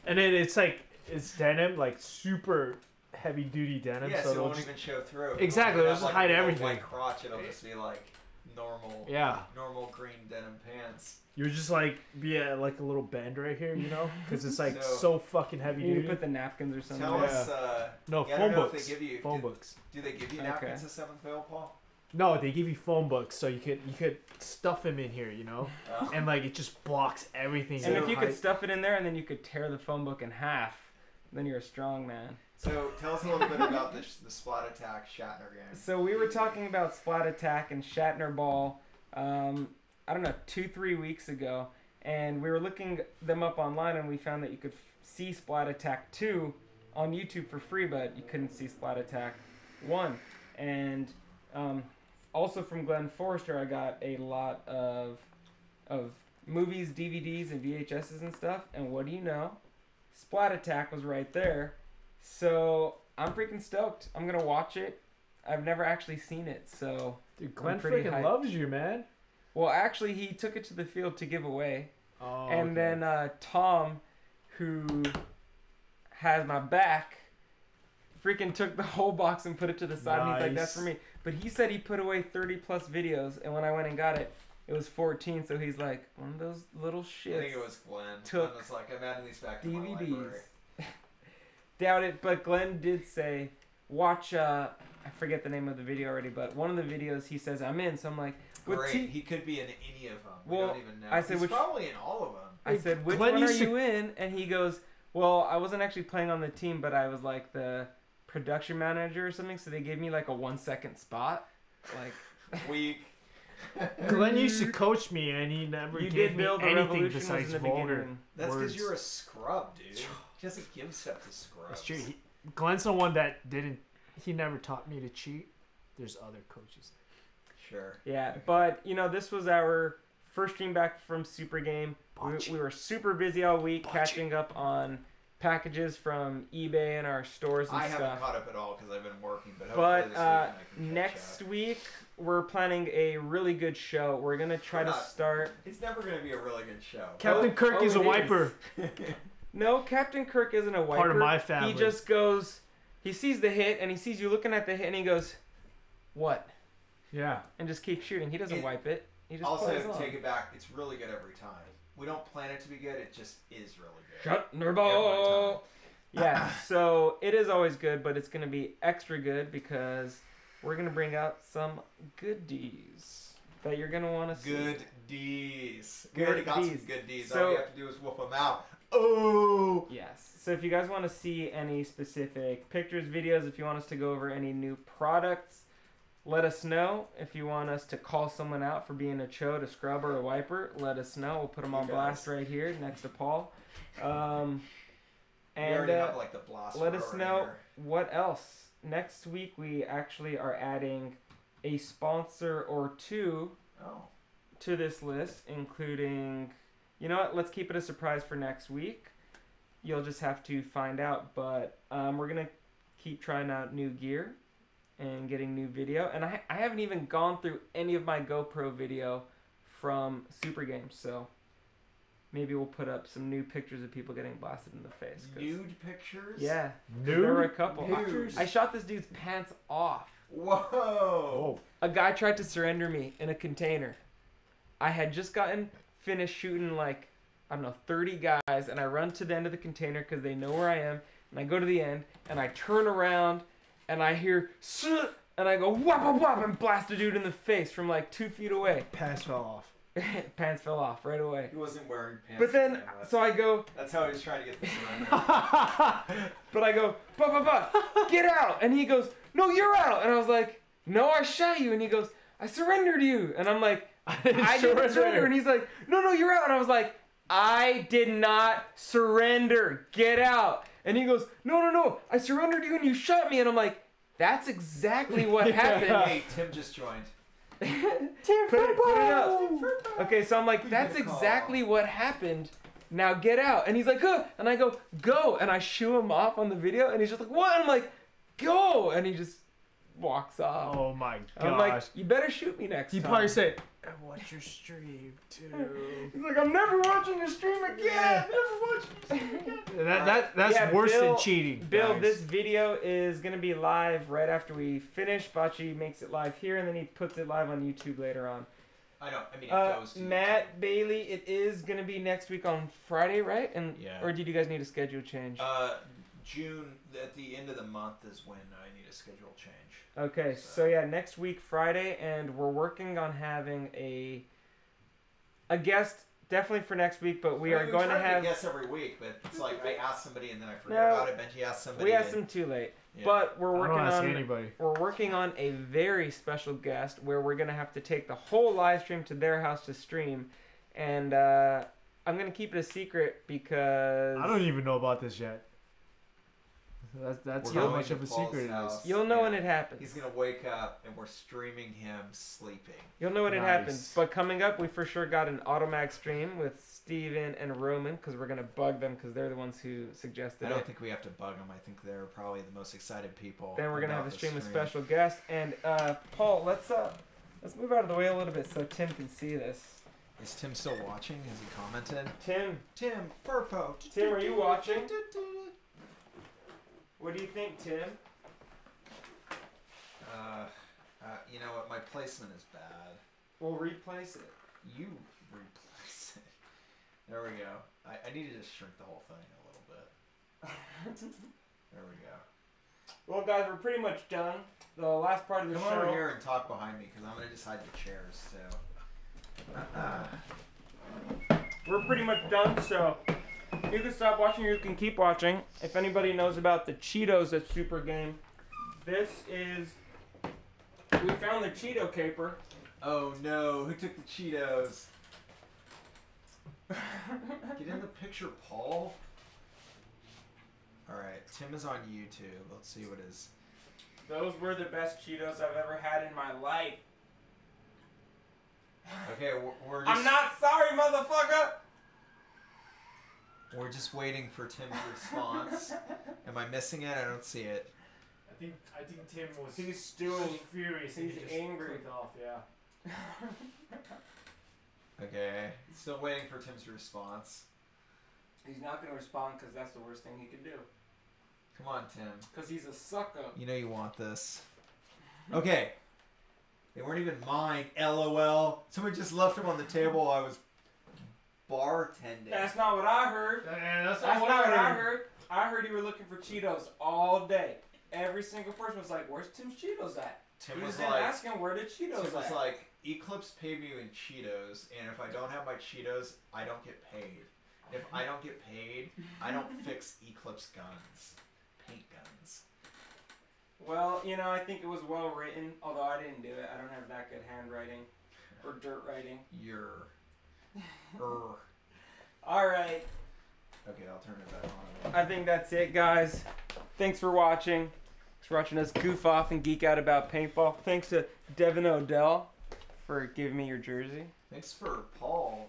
And then it's denim, like super heavy duty denim. Yeah, so so it it'll won't just, even show through. Exactly, It'll it'll have, just hide a little everything. White crotch. It'll just be like normal. yeah. Normal green denim pants. You're just like like a little bend right here, you know, because it's like So- so fucking heavy You need to duty. put the napkins or something. Tell there. us. No, Yeah, I phone don't know if books. they give you Phone books. Do they give you Okay. napkins at Seventh Veil, Paul? No, they give you phone books, so you could stuff them in here, you know, and like it just blocks everything. And if So you could height- stuff it in there and then you could tear the phone book in half, then you're a strong man. So tell us a little bit about the Splat Attack Shatner game. So we were talking about Splat Attack and Shatner Ball, I don't know, 2-3 weeks ago, and we were looking them up online and we found that you could see Splat Attack 2 on YouTube for free, but you couldn't see Splat Attack 1. And also from Glenn Forster, I got a lot of movies, DVDs, and VHSs and stuff. And what do you know? Splat Attack was right there. So I'm freaking stoked. I'm gonna watch it. I've never actually seen it, so Dude, Glenn pretty freaking hyped. loves you, man. well, actually, he took it to the field to give away. Oh, And okay. then Tom, who has my back, freaking took the whole box and put it to the side. And he's like, that's for Nice. me. But he said he put away 30 plus videos. And when I went and got it, it was 14. So he's like, one of those little shits. I think it was Glenn. Took Glenn was like, I'm adding these back to my DVDs. library. Doubt it. But Glenn did say, watch, I forget the name of the video already, but one of the videos he says I'm in. So I'm like, what Great. te- He could be in any of them. Well, we don't even know. I said He's which- probably in all of them. I said, which Glenn one are used to- you in? And he goes, well, I wasn't actually playing on the team, but I was like the production manager or something. So they gave me like a 1 second spot. Like, Weak. Glenn used to coach me, and he never you gave did me build the anything revolution was besides in the vulgar beginning. That's because words. you're a scrub, dude. He doesn't give stuff to scrubs. That's true. Glenn's the one that didn't. He never taught me to cheat. There's other coaches. Sure. Yeah, but you know, this was our first stream back from Super Game. We were super busy all week catching up on packages from eBay and our stores and I stuff. haven't caught up at all because I've been working, but hopefully this week I can catch next up. week we're planning a really good show. We're gonna try to start. It's never going to be a really good show. Captain Kirk is a it wiper. No, Captain Kirk isn't a wiper. Part of my family. He just goes. He sees the hit and he sees you looking at the hit and he goes, "What?" Yeah. And just keeps shooting. He doesn't wipe it. He just Also, plays on. take it back. It's really good every time. We don't plan it to be good. It just is really good. Shut Nurbo. Yeah, so it is always good, but it's going to be extra good because we're going to bring out some goodies that you're going to want to see. Good D's. We Good already got some Ds. good D's. So- All we have to do is whoop them out. Oh! Yes. So if you guys want to see any specific pictures, videos, if you want us to go over any new products, let us know. If you want us to call someone out for being a chode, a scrub, or a wiper, let us know. We'll put them on blast right here next to Paul. We And already have like the blast. let us know what else. Next week we actually are adding a sponsor or two to this list, including, you know what, let's keep it a surprise for next week. You'll just have to find out, but we're going to keep trying out new gear and getting new video. And I haven't even gone through any of my GoPro video from Super Games, so maybe we'll put up some new pictures of people getting blasted in the face. Nude pictures? Yeah. Nude? There were a couple. Nudes? I shot this dude's pants off. Whoa! A guy tried to surrender me in a container. I had just gotten finished shooting like, I don't know, 30 guys, and I run to the end of the container because they know where I am, and I go to the end, and I turn around, and I hear, and I go, whop, whop, whop, and blast a dude in the face from like 2 feet away. Pants fell off. Pants fell off right away. He wasn't wearing pants. But then, so I go, That's how he was trying to get the surrender. but I go, get out. And he goes, no, you're out. And I was like, no, I shot you. And he goes, I surrendered you. And I'm like, I didn't surrender. And he's like, no, you're out. And I was like, I did not surrender. Get out. And he goes, no, I surrendered you and you shot me. And I'm like, that's exactly what happened. Hey, Tim just joined. Put it up. Okay, so I'm like, that's exactly what happened. Now get out. And he's like, huh. And I go, go. And I shoo him off on the video. And he's just like, what? And I'm like, go. And he just walks off. Oh my gosh. I'm like, you better shoot me next He time. probably said, I watch your stream too. He's like, I'm never watching your stream again. Never watching your stream again. That's Yeah, worse Bill- than cheating. Bill, guys. this video is going to be live right after we finish. Bacci makes it live here, and then he puts it live on YouTube later on. I know. I mean, it goes to Matt Bailey, it is going to be next week on Friday, right? And Yeah. Or did you guys need a schedule change? June, at the end of the month is when I need a schedule change. Okay, so yeah, next week, Friday, and we're working on having a guest definitely for next week, but we are going to have... I guess every week, but it's like I ask somebody and then I forget No, about it. Benji asked somebody. We asked them too late. Yeah. But we're I working don't ask on anybody. we're working on a very special guest where we're gonna have to take the whole live stream to their house to stream, and I'm gonna keep it a secret because I don't even know about this yet. That's We're how going much to of a Paul's secret it is. house. you'll know Yeah. when it happens. He's gonna wake up and we're streaming him sleeping. You'll know when it Nice. happens. But coming up, we for sure got an Automag stream with Steven and Roman because we're gonna bug them because they're the ones who suggested I don't it. think we have to bug them. I think they're probably the most excited people. Then we're gonna have about a the stream with special guest. And Paul, let's move out of the way a little bit so Tim can see this. Is Tim still watching? Has he commented? Tim, Furpo. Tim, are you watching? What do you think, Tim? You know what? My placement is bad. We'll replace it. You replace it. There we go. I need to just shrink the whole thing a little bit. There we go. Well, guys, we're pretty much done. The last part of the Come show. over here and talk behind me because I'm gonna just hide the chairs too. We're pretty much done, so you can stop watching or you can keep watching. If anybody knows about the Cheetos at Super Game, this is... We found the Cheeto caper. Oh no! Who took the Cheetos? Get in the picture, Paul. All right, Tim is on YouTube. Let's see what his. Those were the best Cheetos I've ever had in my life. Okay, we're just... I'm not sorry, motherfucker! We're just waiting for Tim's response. Am I missing it? I don't see it. I think Tim was He's stewing. furious. And He's he just angry. clicked off. Yeah. Okay, still waiting for Tim's response. He's not gonna respond because that's the worst thing he could do. Come on, Tim. Because he's a sucker. You know you want this. Okay. They weren't even mine. LOL. Someone just left them on the table while I was bartending. That's not what I heard. That's That's not what I heard. I heard you were looking for Cheetos all day. Every single person was like, "Where's Tim's Cheetos at?" Tim He was was like, asking where the Cheetos Tim was at. like, Eclipse paid me in Cheetos, and if I don't have my Cheetos, I don't get paid. If I don't get paid, I don't fix Eclipse guns. Paint guns. Well, you know, I think it was well written, although I didn't do it. I don't have that good handwriting or dirt writing. You're... All right. Okay, I'll turn it back on. I think that's it, guys. Thanks for watching. Thanks for watching us goof off and geek out about paintball. Thanks to Devin Odell for giving me your jersey. Thanks for Paul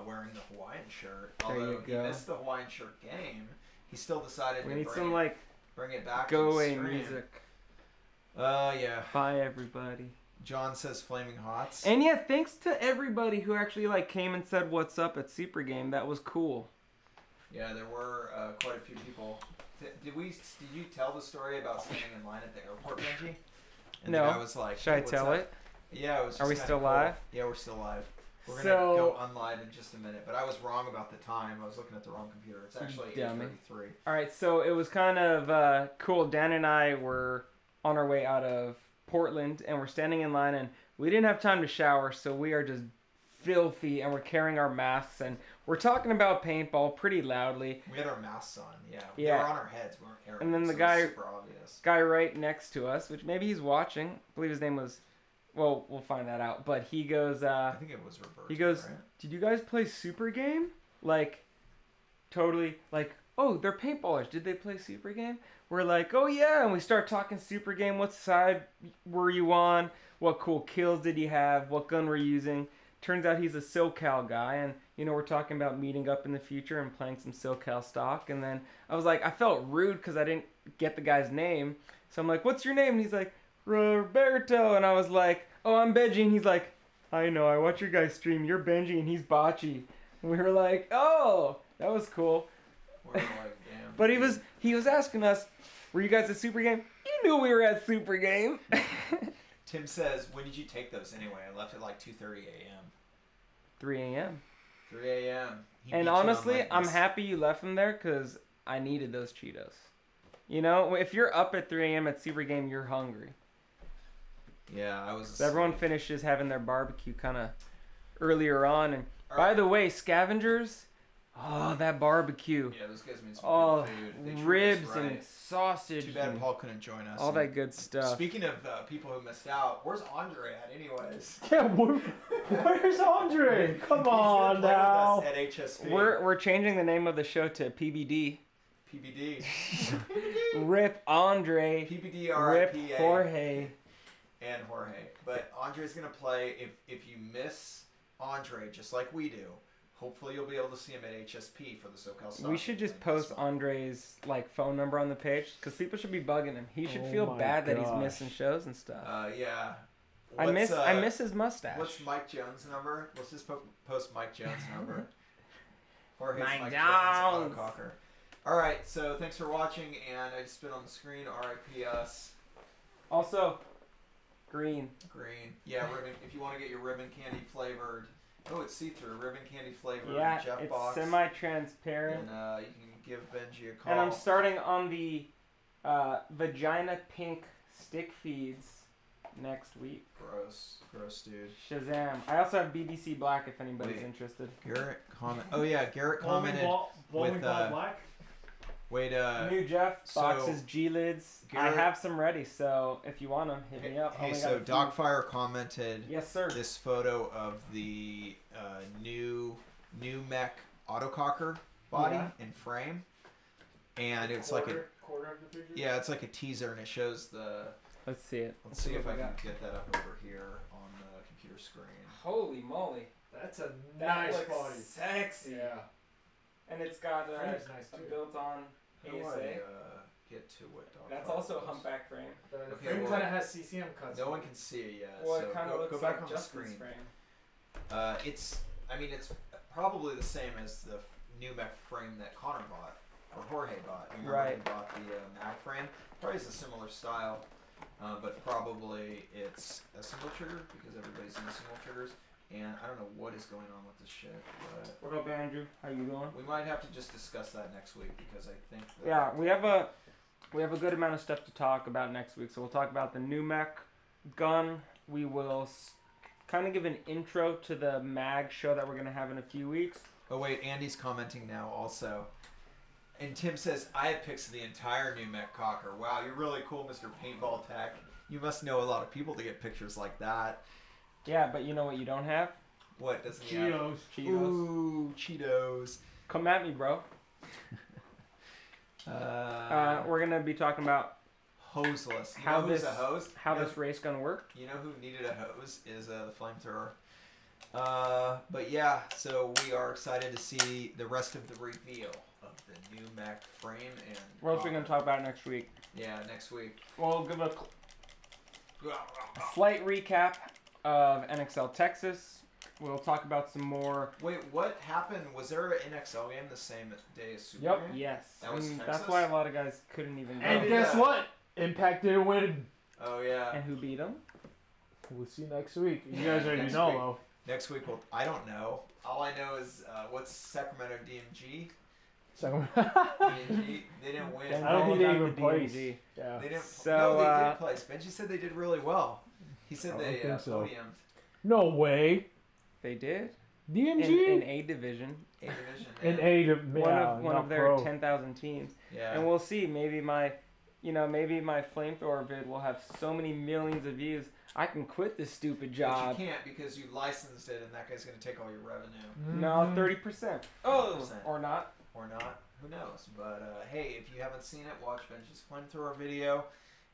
wearing the Hawaiian shirt. There you Although he go. missed the Hawaiian shirt game, he still decided We to need bring, some, it, bring it back go to the away stream. music. Yeah. Bye, everybody. John says Flaming Hots. And yeah, thanks to everybody who actually came and said what's up at Super Game. That was cool. Yeah, there were quite a few people. Did you tell the story about standing in line at the airport, Benji? And No. the guy was like, Should I "Hey, what's tell up?" it? Yeah, it was. Are we just still kinda cool. live? Yeah, we're still live. We're gonna So- go unlive in just a minute, but I was wrong about the time. I was looking at the wrong computer. It's actually Dummy. 8:33. All right, so it was kind of cool. Dan and I were on our way out of Portland, and we're standing in line, and we didn't have time to shower, so we are just filthy, and we're carrying our masks, and we're talking about paintball pretty loudly. We had our masks on. Yeah. Yeah. They were on our heads. We weren't carrying And then them, the so guy- it was super obvious. Guy right next to us, which maybe he's watching. I believe his name was. Well, we'll find that out. But he goes. I think it was Roberto. He goes, right? "Did you guys play Super Game?" Totally, "Oh, they're paintballers. Did they play Super Game?" We're like, "Oh yeah," and we start talking Super Game. What side were you on? What cool kills did you have? What gun were you using? Turns out he's a SoCal guy, and we're talking about meeting up in the future and playing some SoCal stock. And then I was like, I felt rude because I didn't get the guy's name, so I'm like, "What's your name?" And he's like, "Roberto," and I was like, "Oh, I'm Benji," and he's like, "I know, I watch your guys stream. You're Benji and he's Bocci." And we were like, "Oh, that was cool." We were like, damn. But he was asking us, "Were you guys at Super Game?" You knew we were at Super Game. Tim says, when did you take those anyway? I left at 2:30 a.m. 3 a.m. 3 a.m. He beat And you on honestly, I'm this. happy you left them there because I needed those Cheetos. If you're up at 3 a.m. at Super Game, you're hungry. Yeah, I was. So everyone finishes having their barbecue kind of earlier on. And All by right. the way, Scavengers, oh, that barbecue. Yeah, those guys made some Oh, good food. They treated ribs us right. and sausage. Too bad and Paul couldn't join us. all And that good stuff. Speaking of people who missed out, where's Andre at, anyways? Yeah, where's Andre? Come He's gonna on play now. with us at HSP. We're changing the name of the show to PBD. PBD. Rip Andre. PBD Rip RIPA. Jorge. And Jorge. But Andre's gonna play. If you miss Andre, just like we do, hopefully you'll be able to see him at HSP for the SoCal Stock We should just Tournament this post month. Andre's phone number on the page because people should be bugging him. He should Oh feel my bad that he's gosh. missing shows and stuff. Yeah. I What's, miss his mustache. What's Mike Jones' number? Let's just post Mike Jones' number. Jorge's Mike Mike Jones. Jones. Autococker. All right, so thanks for watching, and I just spit on the screen. RIP us. Also, green. Green. Yeah, ribbon. If you want to get your ribbon candy flavored. Oh, it's see-through. Ribbon candy flavored. Yeah, Jeff it's box. semi-transparent. And you can give Benji a call. And I'm starting on the vagina pink stick feeds next week. Gross, dude. Shazam. I also have BBC Black if anybody's Wait. interested. Garrett comment. Oh yeah, Garrett Blowing commented. ball black. Wait, New Jeff so boxes, G-lids. Garrett- I have some ready, so if you want them, hit me up. Hey, Only so got a few. Dogfire commented Yes, sir. this photo of the new mech autococker body Yeah. and frame, and it's quarter of the picture. it's like a teaser, and it shows the. Let's see it. Let's see if I what we can got. get that up over here on the computer screen. Holy moly. That's a That nice looks body. sexy. Yeah. And it's got Frame's nice a too. built-on How do ASA. I get to what dog That's farm also a was? humpback frame. The Okay, frame well, kind of has CCM cuts. No one can see it yet. Well, so it kind of go looks back like on the Justin's screen. frame. It's probably the same as the new mech frame that Connor bought, or Jorge bought. You remember Right. he bought the Mac frame. Probably is a similar style, but probably it's a single trigger because everybody's in single triggers. And I don't know what is going on with this shit, but What up, Andrew? How you doing? we might have to just discuss that next week because I think that Yeah, we have a good amount of stuff to talk about next week. So we'll talk about the new mech gun. We will kind of give an intro to the mag show that we're gonna have in a few weeks. Oh wait, Andy's commenting now also. And Tim says, I have pics of the entire new mech cocker. Wow, you're really cool, Mr. Paintball Tech. You must know a lot of people to get pictures like that. Yeah, but you know what you don't have? What doesn't he have? Cheetos. Cheetos. Ooh, Cheetos. Come at me, bro. We're gonna be talking about Hoseless. You how know who's this- a hose? how you know, this race gun worked. You know who needed a hose is the flamethrower. But yeah, so we are excited to see the rest of the reveal of the new mech frame and. What else are we gonna talk about next week? Yeah, next week. We'll give a slight recap of NXL Texas. We'll talk about some more. Wait, what happened? Was there an NXL game the same day as Super Yep. Game? Yes, That was and Texas? that's why a lot of guys couldn't even go. And did guess that? what? Impact didn't win. Oh yeah. And who beat them? We'll see next week. You Yeah, guys already next know week. though. Next week, I don't know. All I know is what's Sacramento DMG? So, DMG. They didn't win. Then I don't all think they about even the placed. DMG. yeah. They didn't. So, no, they did place. Benji said they did really well. He said I they don't think so. podiumed No way. They did DMG in A division. A division. in yeah. A to One of their pro. 10,000 teams. Yeah. And we'll see. Maybe my flamethrower vid will have so many millions of views. I can quit this stupid job. But you can't because you licensed it, and that guy's gonna take all your revenue. No, 30%. Oh, 30%. or not. Or not. Who knows? But hey, if you haven't seen it, watch Benji's flamethrower video.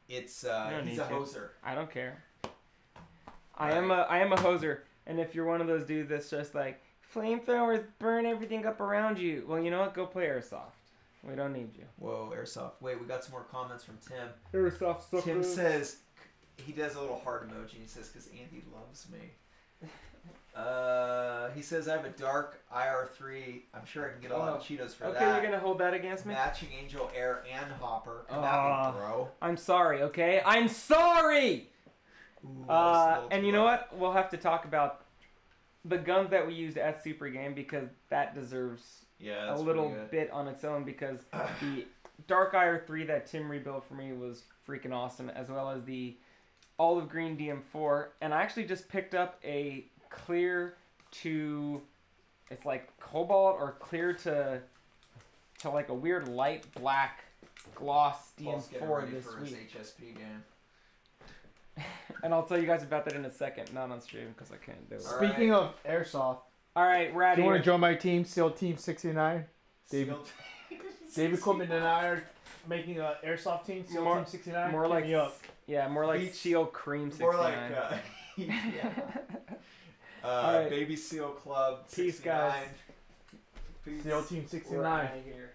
It's don't he's need a to. hoser. I don't care. I am a hoser, and if you're one of those dudes that's just like flamethrowers burn everything up around you, well, you know what? Go play airsoft. We don't need you. Whoa, airsoft. Wait, we got some more comments from Tim. Airsoft Tim says he does a little heart emoji. He says because Andy loves me. He says I have a dark IR3. I'm sure I can get a lot of Cheetos for Okay, that. you're gonna hold that against me? Matching Angel Air and Hopper. Come at me, bro. I'm sorry. Okay, I'm sorry. Ooh, that was a little And too you know low. what? We'll have to talk about the guns that we used at Super Game because that deserves Yeah, a that's little pretty good. bit on its own because the Dark IR3 that Tim rebuilt for me was freaking awesome, as well as the olive green DM4. And I actually just picked up a clear to, it's like cobalt or clear to like a weird light black gloss Paul's getting DM4 ready this for his week. HSP game. And I'll tell you guys about that in a second, not on stream because I can't do it. All Speaking of airsoft, All right, we're out do of you want here. to join my team, SEAL Team 69? David- Sealed- David Quitman and I are making an airsoft team, SEAL More- Team 69. More Hit like me up. yeah, more like Beach- Seal Cream 69. More like yeah. All right. Baby Seal Club. Peace, 69. guys. Peace. SEAL Team We're 69. outta here.